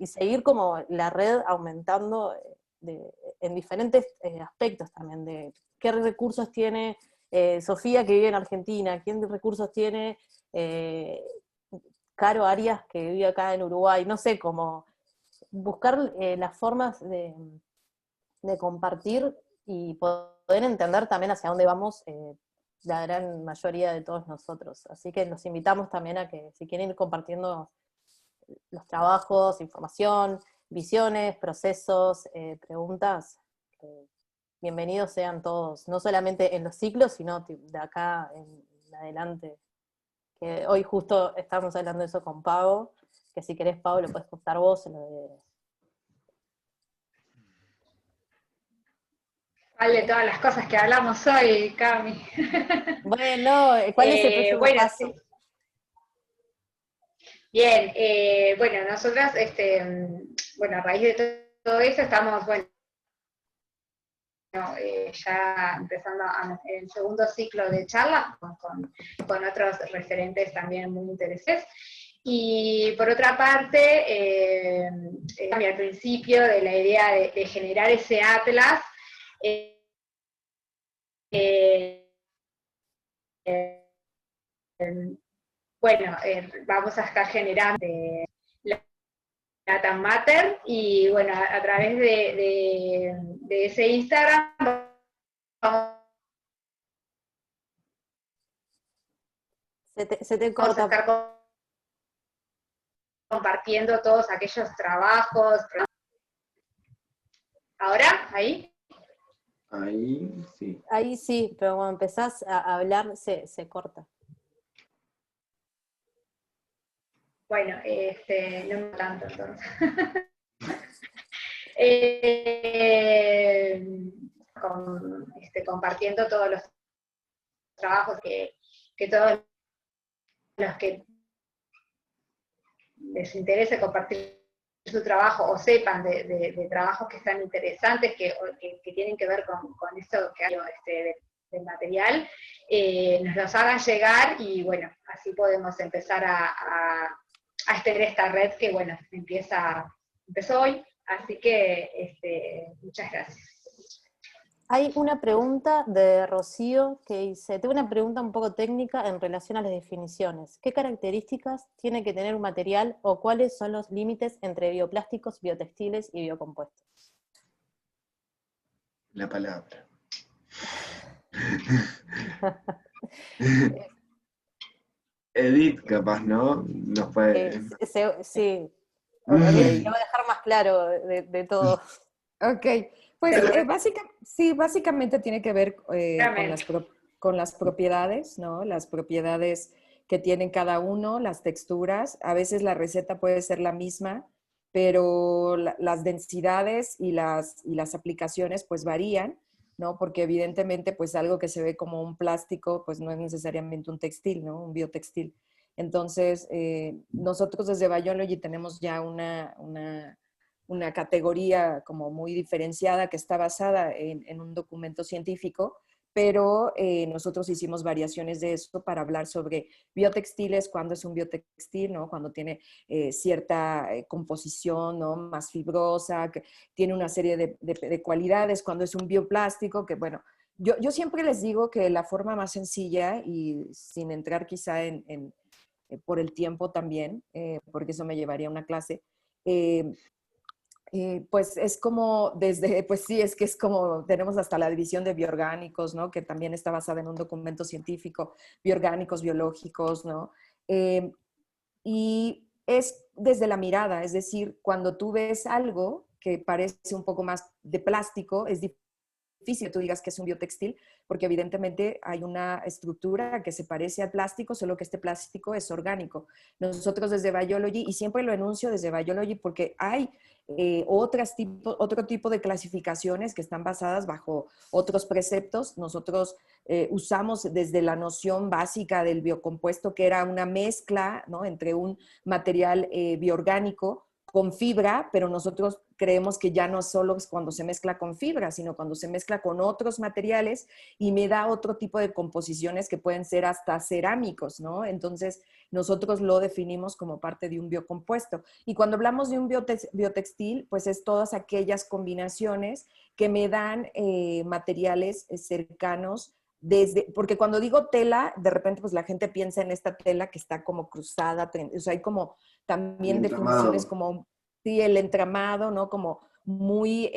seguir como la red aumentando en diferentes aspectos también, de qué recursos tiene Sofía, que vive en Argentina, qué recursos tiene Caro Arias, que vive acá en Uruguay, no sé, cómo buscar las formas de compartir y poder entender también hacia dónde vamos la gran mayoría de todos nosotros. Así que los invitamos también a que si quieren ir compartiendo los trabajos, información, visiones, procesos, preguntas, bienvenidos sean todos, no solamente en los ciclos, sino de acá en adelante. Que hoy justo estamos hablando de eso con Pau, que si querés, Pau, lo puedes contar vos, lo de... Vale, todas las cosas que hablamos hoy, Cami. Bueno, ¿cuál es el próximo paso? Sí. Bien, bueno, nosotras, bueno, a raíz de eso estamos, bueno, ya empezando el segundo ciclo de charlas con otros referentes también muy interesantes. Y por otra parte, al principio de la idea de generar ese atlas, bueno, vamos a estar generando la Data Matter y bueno, a través de ese Instagram Se te vamos a corta. estar compartiendo todos aquellos trabajos. ¿Ahora? ¿Ahí? Ahí sí. Ahí sí, pero cuando empezás a hablar se corta. Bueno, no tanto entonces. Compartiendo todos los trabajos que todos los que les interese compartir su trabajo o sepan de trabajos que están interesantes, que tienen que ver con esto que hay del material, nos los hagan llegar y bueno, así podemos empezar a extender esta red que bueno, empezó hoy, así que muchas gracias. Hay una pregunta de Rocío que dice, tengo una pregunta un poco técnica en relación a las definiciones. ¿Qué características tiene que tener un material o cuáles son los límites entre bioplásticos, biotextiles y biocompuestos? La palabra. Edith, capaz, ¿no? Nos puede... Sí. Okay. Lo voy a dejar más claro de todo. Ok, pues básicamente tiene que ver con las propiedades, ¿no? Las propiedades que tienen cada uno, las texturas. A veces la receta puede ser la misma, pero las densidades y las aplicaciones pues varían, ¿no? Porque evidentemente pues algo que se ve como un plástico pues no es necesariamente un textil, ¿no? Un biotextil. Entonces, nosotros desde Biology tenemos ya una categoría como muy diferenciada que está basada en un documento científico, pero nosotros hicimos variaciones de eso para hablar sobre biotextiles, cuando es un biotextil, ¿no? Cuando tiene cierta composición, ¿no? Más fibrosa, que tiene una serie de cualidades, cuando es un bioplástico, que bueno, yo siempre les digo que la forma más sencilla y sin entrar quizá por el tiempo también, porque eso me llevaría a una clase, pues es como pues sí, es que es como, tenemos hasta la división de bioorgánicos, ¿no? Que también está basada en un documento científico, bioorgánicos, biológicos, ¿no? Y es desde la mirada, es decir, cuando tú ves algo que parece un poco más de plástico, es difícil que tú digas que es un biotextil, porque evidentemente hay una estructura que se parece al plástico, solo que este plástico es orgánico. Nosotros desde Biology, y siempre lo enuncio desde Biology porque hay otro tipo de clasificaciones que están basadas bajo otros preceptos. Nosotros usamos desde la noción básica del biocompuesto, que era una mezcla, ¿no? Entre un material bioorgánico con fibra, pero nosotros creemos que ya no solo es cuando se mezcla con fibra, sino cuando se mezcla con otros materiales y me da otro tipo de composiciones que pueden ser hasta cerámicos, ¿no? Entonces, nosotros lo definimos como parte de un biocompuesto. Y cuando hablamos de un biotextil, pues es todas aquellas combinaciones que me dan materiales cercanos porque cuando digo tela, de repente pues la gente piensa en esta tela que está como cruzada, o sea, hay como también definiciones como, sí, el entramado, ¿no? Como muy,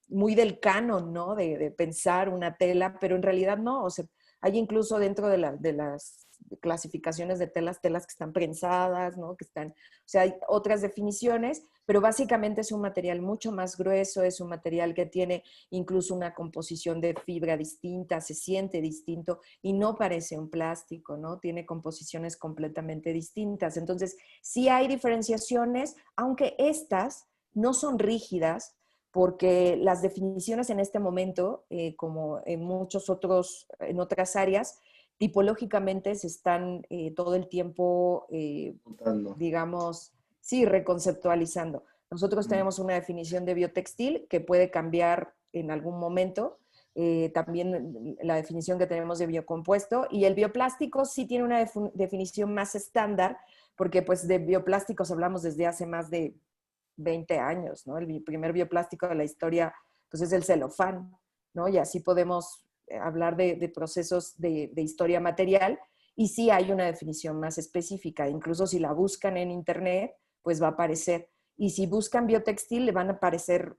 muy del canon, ¿no? De pensar una tela, pero en realidad no, o sea, hay incluso dentro de las clasificaciones de telas que están prensadas, ¿no? Que están, o sea, hay otras definiciones, pero básicamente es un material mucho más grueso, es un material que tiene incluso una composición de fibra distinta, se siente distinto y no parece un plástico, ¿no? Tiene composiciones completamente distintas. Entonces, sí hay diferenciaciones, aunque estas no son rígidas, porque las definiciones en este momento, como en en otras áreas, tipológicamente se están todo el tiempo, digamos, sí, reconceptualizando. Nosotros tenemos una definición de biotextil que puede cambiar en algún momento, también la definición que tenemos de biocompuesto, y el bioplástico sí tiene una definición más estándar, porque pues de bioplásticos hablamos desde hace más de 20 años, ¿no? El primer bioplástico de la historia pues es el celofán, ¿no? Y así podemos hablar de procesos de historia material, y sí hay una definición más específica, incluso si la buscan en internet, pues va a aparecer. Y si buscan biotextil, le van a aparecer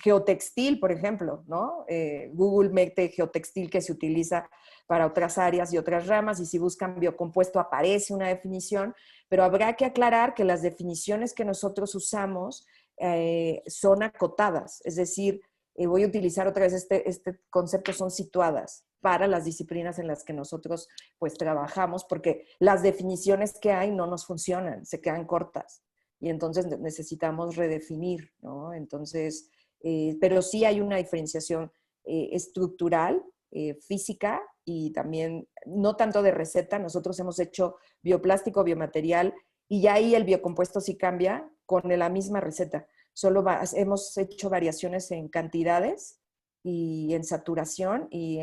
geotextil, por ejemplo, ¿no? Google mete geotextil, que se utiliza para otras áreas y otras ramas, y si buscan biocompuesto aparece una definición, pero habrá que aclarar que las definiciones que nosotros usamos son acotadas, es decir, voy a utilizar otra vez este concepto, son situadas para las disciplinas en las que nosotros pues trabajamos, porque las definiciones que hay no nos funcionan, se quedan cortas. Y entonces necesitamos redefinir, ¿no? Entonces, pero sí hay una diferenciación estructural, física, y también no tanto de receta. Nosotros hemos hecho bioplástico, biomaterial, y ya ahí el biocompuesto sí cambia con la misma receta. Solo hemos hecho variaciones en cantidades y en saturación y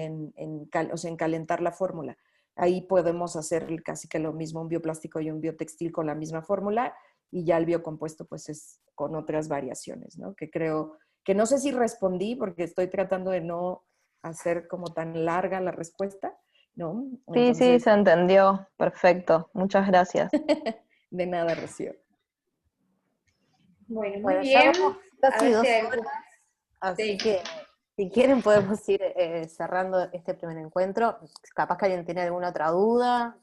o sea, en calentar la fórmula. Ahí podemos hacer casi que lo mismo, un bioplástico y un biotextil con la misma fórmula, y ya el biocompuesto pues es con otras variaciones, ¿no? Que creo que no sé si respondí, porque estoy tratando de no hacer como tan larga la respuesta, ¿no? Sí, sí, Entonces, se entendió. Perfecto. Muchas gracias. de nada, Rocío. Bueno, muy Bueno, ya bien. vamos A casi ver 2 si hay horas, así sí. que si quieren podemos ir cerrando este primer encuentro. Capaz que alguien tiene alguna otra duda,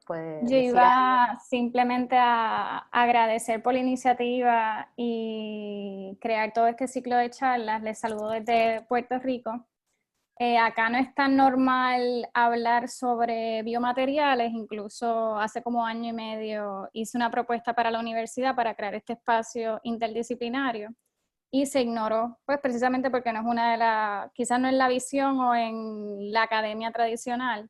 puede Yo decir algo. iba simplemente a agradecer por la iniciativa y crear todo este ciclo de charlas. Les saludo desde Puerto Rico. Acá no es tan normal hablar sobre biomateriales, incluso hace como año y medio hice una propuesta para la universidad para crear este espacio interdisciplinario y se ignoró, pues precisamente porque no es una de las, quizás no es la visión o en la academia tradicional,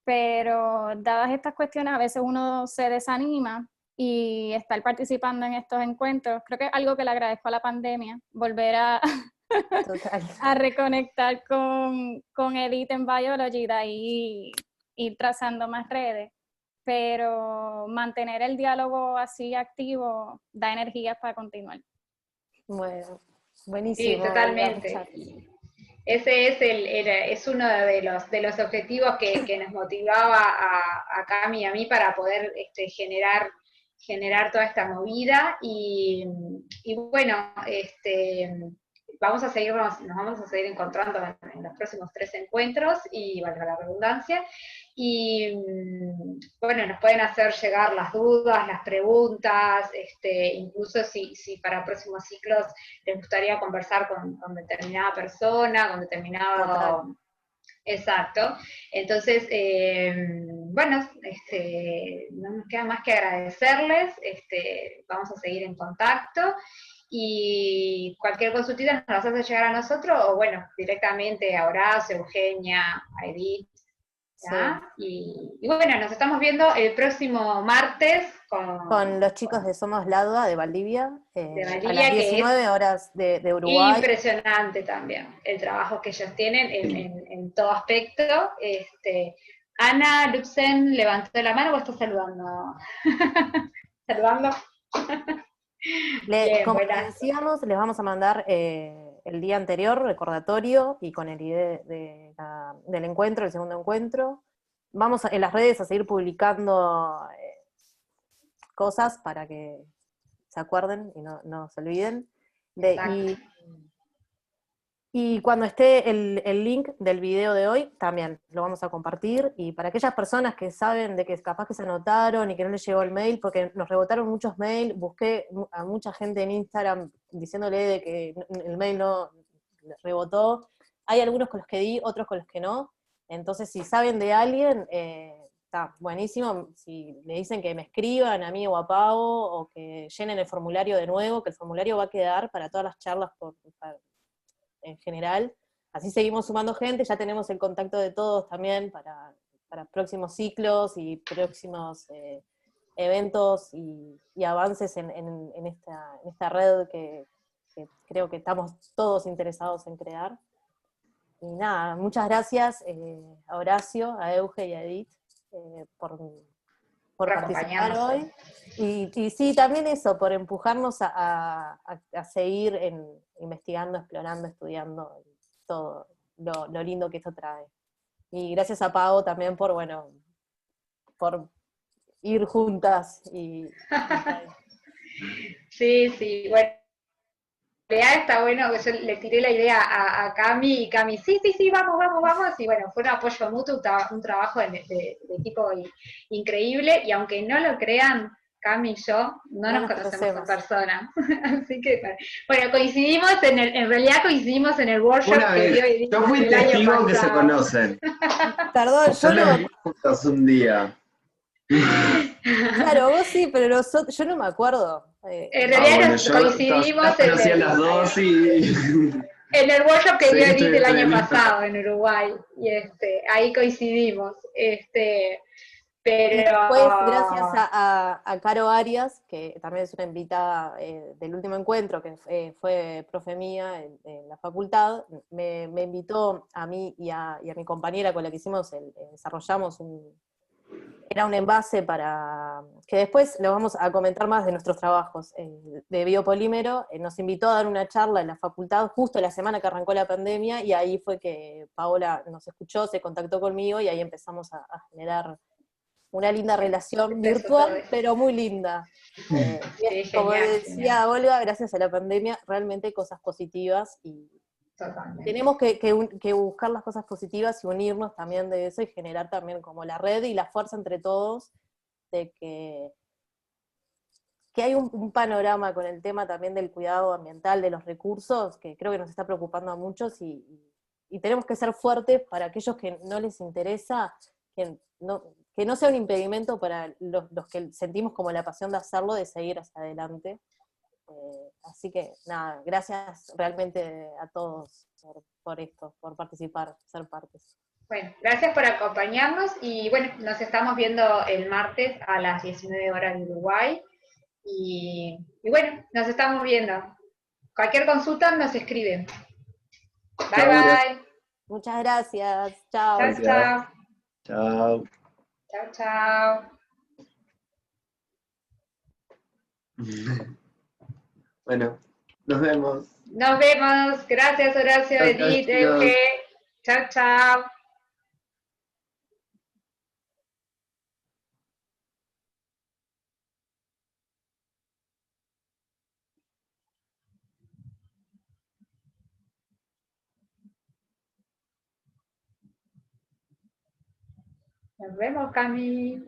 pero dadas estas cuestiones a veces uno se desanima, y estar participando en estos encuentros, creo que es algo que le agradezco a la pandemia, volver a, a reconectar con Edith en Biology y de ahí ir trazando más redes, pero mantener el diálogo así activo da energías para continuar. Bueno, Sí, buenísimo. totalmente. Ese es uno de los objetivos que nos motivaba a Cami y a mí para poder generar toda esta movida, y bueno, nos vamos a seguir encontrando en los próximos 3 encuentros, y valga la redundancia, y bueno, nos pueden hacer llegar las dudas, las preguntas, incluso si para próximos ciclos les gustaría conversar con determinada persona, con determinado... Total. Exacto. Entonces, bueno, no nos queda más que agradecerles, vamos a seguir en contacto, y cualquier consultita nos las hace llegar a nosotros, o bueno, directamente a Horacio, Eugenia, a Edith, ¿ya? Sí. Y bueno, nos estamos viendo el próximo martes con los chicos de Somos Ladua de Valdivia, a las que 19 horas de Uruguay. Impresionante también el trabajo que ellos tienen en todo aspecto. Ana Luxen levantó la mano, ¿o está saludando? ¿Saludando? Bien, como les decíamos, les vamos a mandar el día anterior, recordatorio, y con el ID del encuentro, el segundo encuentro. Vamos en las redes a seguir publicando cosas para que se acuerden y no se olviden. Y cuando esté el link del video de hoy, también lo vamos a compartir, y para aquellas personas que saben de que capaz que se anotaron y que no les llegó el mail, porque nos rebotaron muchos mails, busqué a mucha gente en Instagram diciéndole de que el mail no rebotó, hay algunos con los que di, otros con los que no, entonces si saben de alguien, está buenísimo, si me dicen que me escriban a mí o a Pau, o que llenen el formulario de nuevo, que el formulario va a quedar para todas las charlas en general, así seguimos sumando gente, ya tenemos el contacto de todos también para próximos ciclos y próximos eventos y avances en esta red que creo que estamos todos interesados en crear. Y nada, muchas gracias a Horacio, a Euge y a Edith por participar hoy. Y sí, también eso, por empujarnos a seguir investigando, explorando, estudiando todo lo lindo que esto trae. Y gracias a Pau también por ir juntas. Sí, bueno. Está bueno, que yo le tiré la idea a Cami, y Cami, sí, vamos, y bueno, fue un apoyo mutuo, un trabajo de equipo increíble, y aunque no lo crean, Cami y yo no nos conocemos en persona, así que, bueno, en realidad coincidimos en el workshop que dio Edith yo fui testigo que se conocen. Perdón, yo no... juntos un día. Claro, vos sí, pero yo no me acuerdo. En realidad coincidimos en las dos en el workshop que dio Edith el año pasado en Uruguay, y ahí coincidimos, pero... Y después, gracias a Caro Arias, que también es una invitada del último encuentro, que fue profe mía en la facultad, me invitó a mí y a mi compañera con la que desarrollamos era un envase para, que después lo vamos a comentar más de nuestros trabajos, de biopolímero. Nos invitó a dar una charla en la facultad justo la semana que arrancó la pandemia, y ahí fue que Paola nos escuchó, se contactó conmigo, y ahí empezamos a generar una linda relación virtual, pero muy linda. Como decía Olga, gracias a la pandemia, realmente cosas positivas, y tenemos que buscar las cosas positivas y unirnos también de eso, y generar también como la red y la fuerza entre todos, de que hay un panorama con el tema también del cuidado ambiental, de los recursos, que creo que nos está preocupando a muchos, y tenemos que ser fuertes para aquellos que no les interesa, que no sea un impedimento para los que sentimos como la pasión de hacerlo, de seguir hacia adelante. Así que nada, gracias realmente a todos por esto, por participar, ser partes. Bueno, gracias por acompañarnos, y bueno, nos estamos viendo el martes a las 19 horas de Uruguay, y bueno, nos estamos viendo. Cualquier consulta nos escriben. Bye. Muchas gracias. Chao. Chao. Chao. Bueno, nos vemos. Nos vemos. Gracias, Horacio, Edith, Euge. Chao. Nos vemos, Cami.